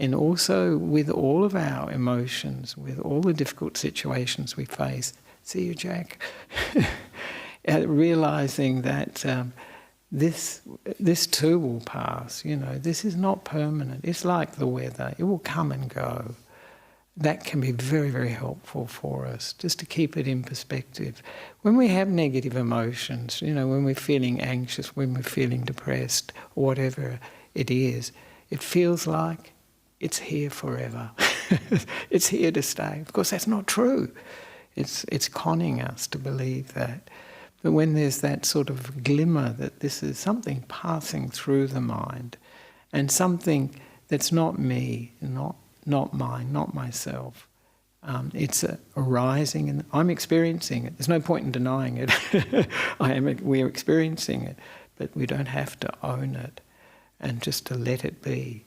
And also with all of our emotions, with all the difficult situations we face, see you, Jack, realising that this too will pass, this is not permanent. It's like the weather, it will come and go. That can be very, very helpful for us, just to keep it in perspective. When we have negative emotions, when we're feeling anxious, when we're feeling depressed, or whatever it is, it feels like it's here forever. It's here to stay. Of course, that's not true. It's conning us to believe that. But when there's that sort of glimmer that this is something passing through the mind, and something that's not me, not mine, not myself, it's arising, and I'm experiencing it. There's no point in denying it. We're experiencing it, but we don't have to own it, and just to let it be.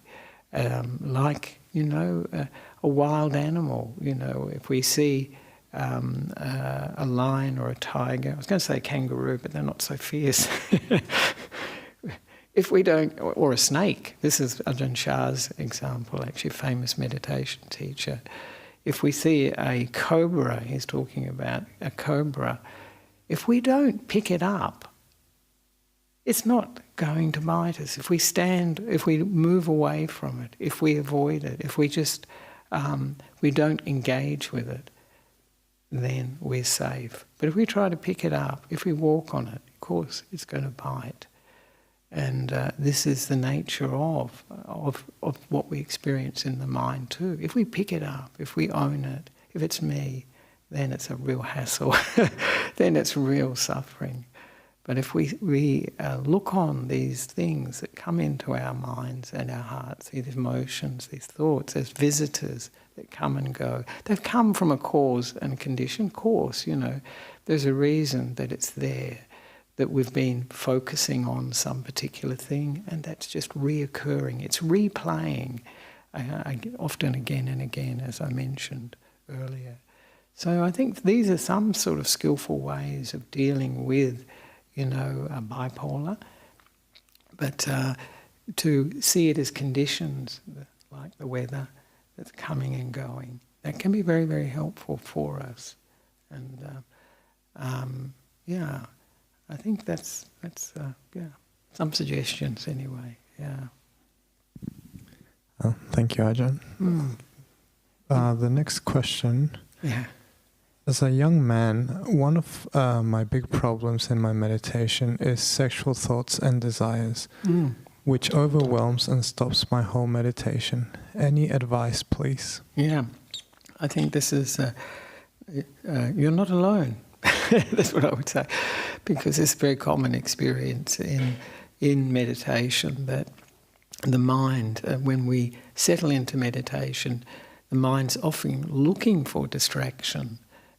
Like, a wild animal, if we see a lion or a tiger. I was going to say kangaroo, but they're not so fierce. If we don't, or a snake, this is Ajahn Chah's example, actually a famous meditation teacher. If we see a cobra, he's talking about a cobra, if we don't pick it up, it's not going to bite us. If we move away from it, if we avoid it, if we just, we don't engage with it, then we're safe. But if we try to pick it up, if we walk on it, of course it's going to bite. And this is the nature of what we experience in the mind too. If we pick it up, if we own it, if it's me, then it's a real hassle. Then it's real suffering. But if we look on these things that come into our minds and our hearts, these emotions, these thoughts, as visitors that come and go, they've come from a cause and a condition. Course, there's a reason that it's there, that we've been focusing on some particular thing, and that's just reoccurring. It's replaying, often again and again, as I mentioned earlier. So I think these are some sort of skillful ways of dealing with, bipolar, but to see it as conditions, like the weather that's coming and going, that can be very, very helpful for us. And I think that's some suggestions anyway. Yeah. Thank you, Ajahn. The next question. Yeah. As a young man, one of my big problems in my meditation is sexual thoughts and desires, which overwhelms and stops my whole meditation. Any advice, please? Yeah. I think this is, you're not alone. That's what I would say. Because it's a very common experience in meditation that the mind, when we settle into meditation, the mind's often looking for distraction,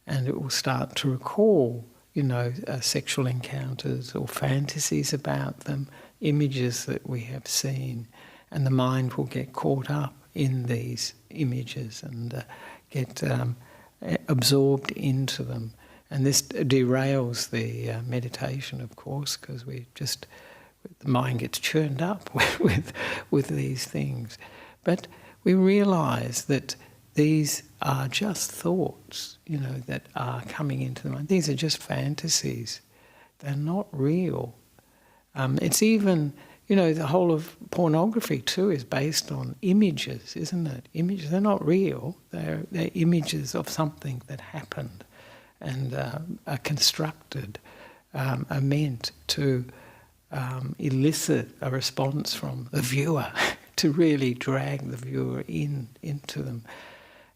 and it will start to recall, sexual encounters or fantasies about them, images that we have seen, and the mind will get caught up in these images and get absorbed into them. And this derails the meditation, of course, because the mind gets churned up with these things. But we realise that these are just thoughts, that are coming into the mind. These are just fantasies. They're not real. It's even, the whole of pornography too is based on images, isn't it? Images, they're not real. They're images of something that happened and are constructed, are meant to elicit a response from the viewer, to really drag the viewer into them.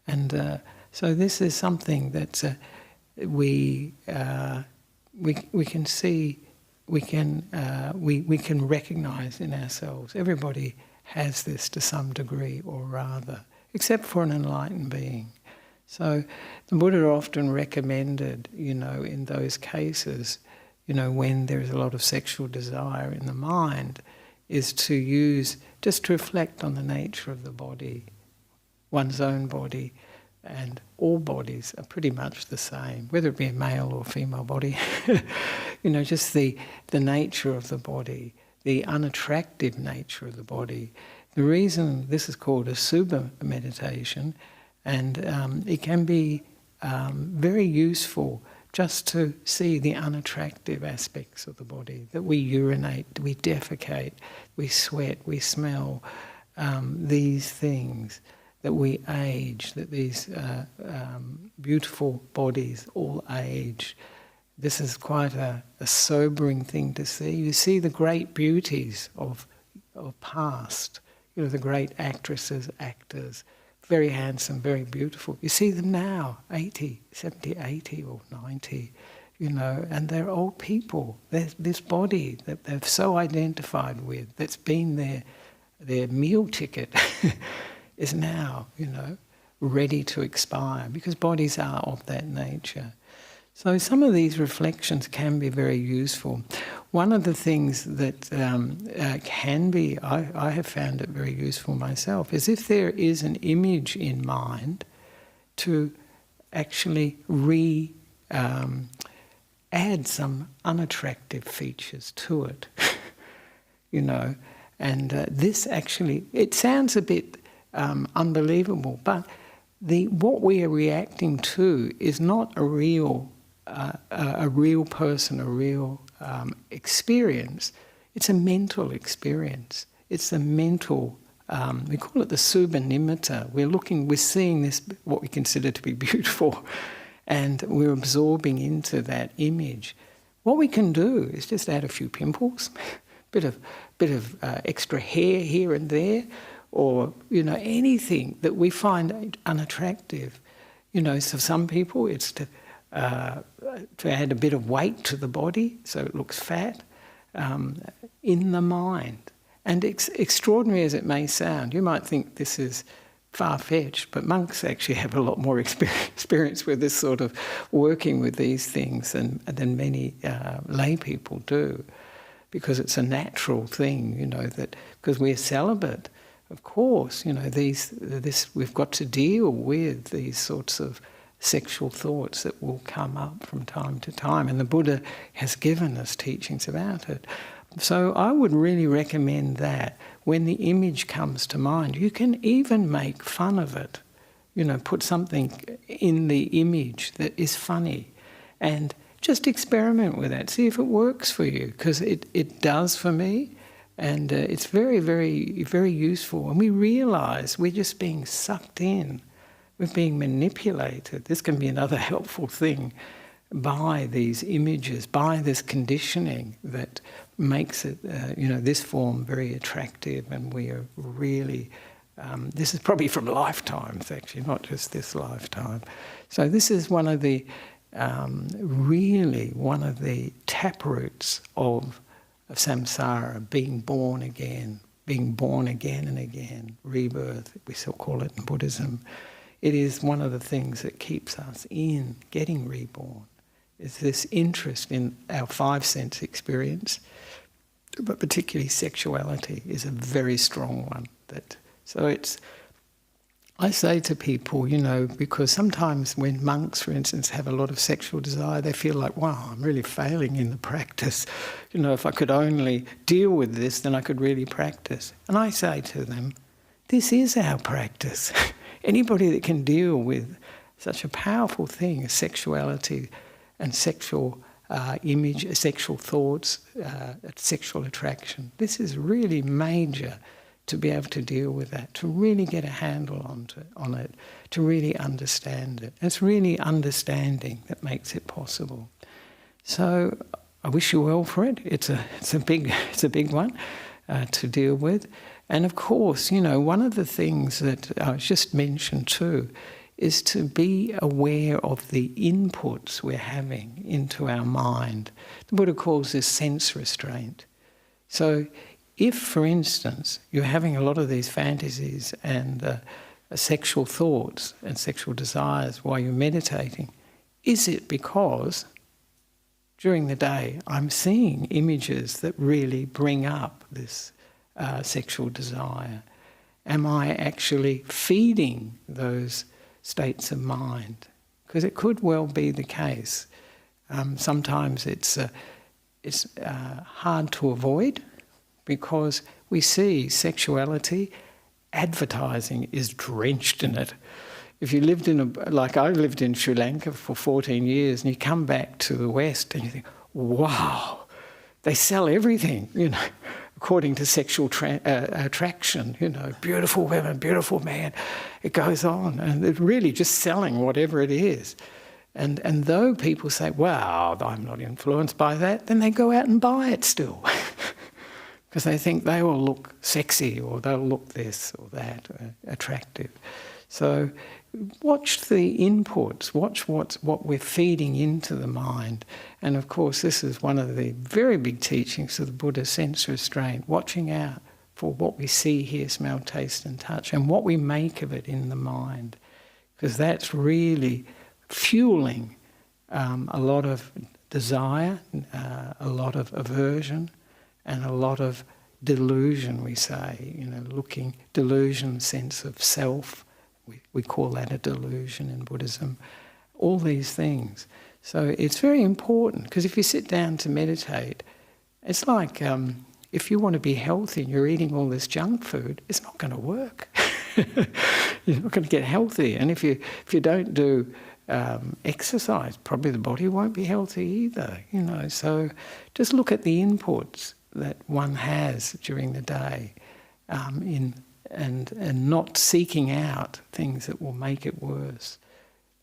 And so this is something that we can see, we can recognise in ourselves. Everybody has this to some degree or rather, except for an enlightened being. So the Buddha often recommended, in those cases, when there is a lot of sexual desire in the mind, is to use, just to reflect on the nature of the body, one's own body, and all bodies are pretty much the same, whether it be a male or female body. Just the nature of the body, the unattractive nature of the body. The reason this is called a Subha meditation, and it can be very useful just to see the unattractive aspects of the body, that we urinate, we defecate, we sweat, we smell, these things, that we age, that these beautiful bodies all age. This is quite a sobering thing to see. You see the great beauties of past, the great actresses, actors, very handsome, very beautiful. You see them now, 70, 80 or 90, and they're old people. This body that they've so identified with, that's been their meal ticket, is now, ready to expire, because bodies are of that nature. So some of these reflections can be very useful. One of the things that can be, I have found it very useful myself, is if there is an image in mind, to actually add some unattractive features to it, And this actually, it sounds a bit unbelievable, but what we are reacting to is not a real person, a real experience. It's a mental experience. It's a mental, we call it the Subha Nimitta. We're seeing this, what we consider to be beautiful, and we're absorbing into that image. What we can do is just add a few pimples, bit of extra hair here and there, or anything that we find unattractive. So some people it's to add a bit of weight to the body so it looks fat, in the mind. And extraordinary as it may sound, you might think this is far-fetched, but monks actually have a lot more experience with this sort of working with these things than many lay people do, because it's a natural thing, that because we're celibate, of course, we've got to deal with these sorts of sexual thoughts that will come up from time to time, and the Buddha has given us teachings about it. So I would really recommend that when the image comes to mind, you can even make fun of it, put something in the image that is funny, and just experiment with that, see if it works for you, because it does for me. And it's very, very, very useful. And we realise we're just being sucked in. We're being manipulated. This can be another helpful thing by these images, by this conditioning that makes it, this form very attractive. And we are really, this is probably from lifetimes actually, not just this lifetime. So this is one of the, really one of the taproots of samsara, being born again and again, rebirth, we still call it in Buddhism. It is one of the things that keeps us in getting reborn, is this interest in our five sense experience, but particularly sexuality is a very strong one. So I say to people, because sometimes when monks, for instance, have a lot of sexual desire, they feel like, wow, I'm really failing in the practice. If I could only deal with this, then I could really practice. And I say to them, this is our practice. Anybody that can deal with such a powerful thing as sexuality and sexual image, sexual thoughts, sexual attraction, this is really major to be able to deal with that, to really get a handle on it, to really understand it. It's really understanding that makes it possible. So I wish you well for it. It's a big one to deal with. And of course, one of the things that I just mentioned too is to be aware of the inputs we're having into our mind. The Buddha calls this sense restraint. So if, for instance, you're having a lot of these fantasies and sexual thoughts and sexual desires while you're meditating, is it because during the day I'm seeing images that really bring up this sexual desire? Am I actually feeding those states of mind? Because it could well be the case. Sometimes it's hard to avoid, because we see sexuality, advertising is drenched in it. If you lived like I lived in Sri Lanka for 14 years, and you come back to the West and you think, wow, they sell everything, according to sexual attraction, beautiful women, beautiful man. It goes on, and they're really just selling whatever it is. And though people say, wow, I'm not influenced by that, then they go out and buy it still. Because they think they will look sexy, or they'll look this or that, attractive. So watch the inputs, watch what we're feeding into the mind. And of course, this is one of the very big teachings of the Buddha, sense restraint, watching out for what we see, hear, smell, taste and touch, and what we make of it in the mind. Because that's really fueling a lot of desire, a lot of aversion, and a lot of delusion, we say, delusion, sense of self. We call that a delusion in Buddhism. All these things. So it's very important, because if you sit down to meditate, it's like if you want to be healthy and you're eating all this junk food, it's not going to work. You're not going to get healthy. And if you don't do exercise, probably the body won't be healthy either. So just look at the inputs that one has during the day, and not seeking out things that will make it worse.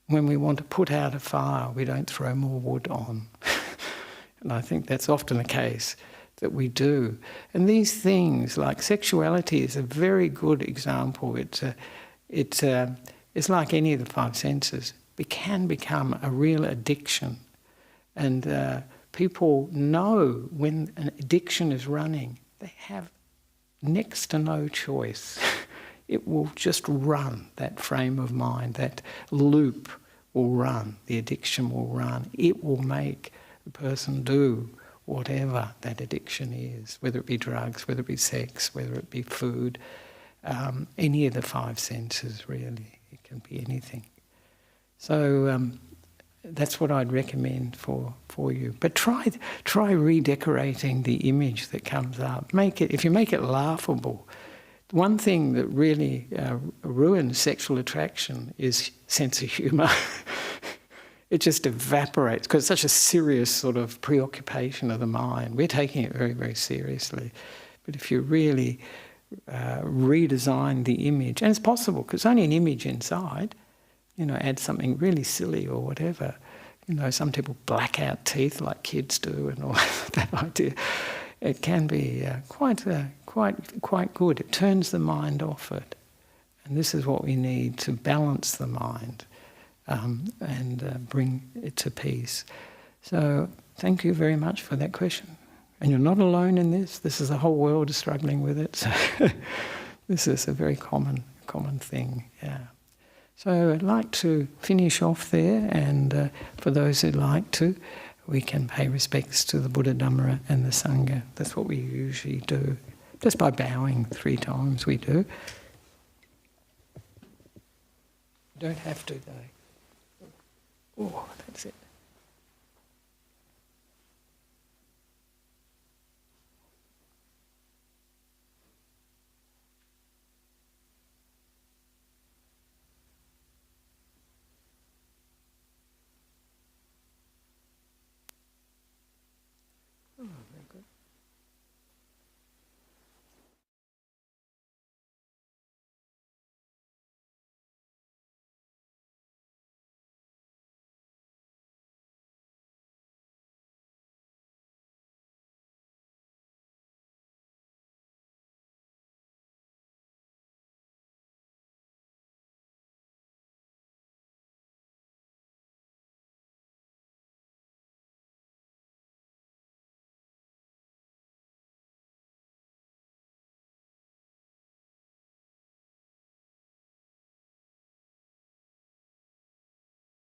When we want to put out a fire, we don't throw more wood on. And I think that's often the case that we do. And these things, like sexuality, is a very good example. It's like any of the five senses. It can become a real addiction. And people know when an addiction is running, they have next to no choice. It will just run, that frame of mind, that loop will run, the addiction will run. It will make the person do whatever that addiction is, whether it be drugs, whether it be sex, whether it be food, any of the five senses really. It can be anything. So that's what I'd recommend for you. But try redecorating the image that comes up. If you make it laughable. One thing that really ruins sexual attraction is sense of humour. It just evaporates, because it's such a serious sort of preoccupation of the mind. We're taking it very, very seriously. But if you really redesign the image, and it's possible, because it's only an image inside, add something really silly or whatever. Some people black out teeth like kids do and all that idea. It can be quite good. It turns the mind off it. And this is what we need to balance the mind and bring it to peace. So thank you very much for that question. And you're not alone in this. This is the whole world is struggling with it. So this is a very common thing, yeah. So I'd like to finish off there, and for those who'd like to, we can pay respects to the Buddha, Dhamma and the Sangha. That's what we usually do. Just by bowing 3 times we do. You don't have to though. Oh, that's it.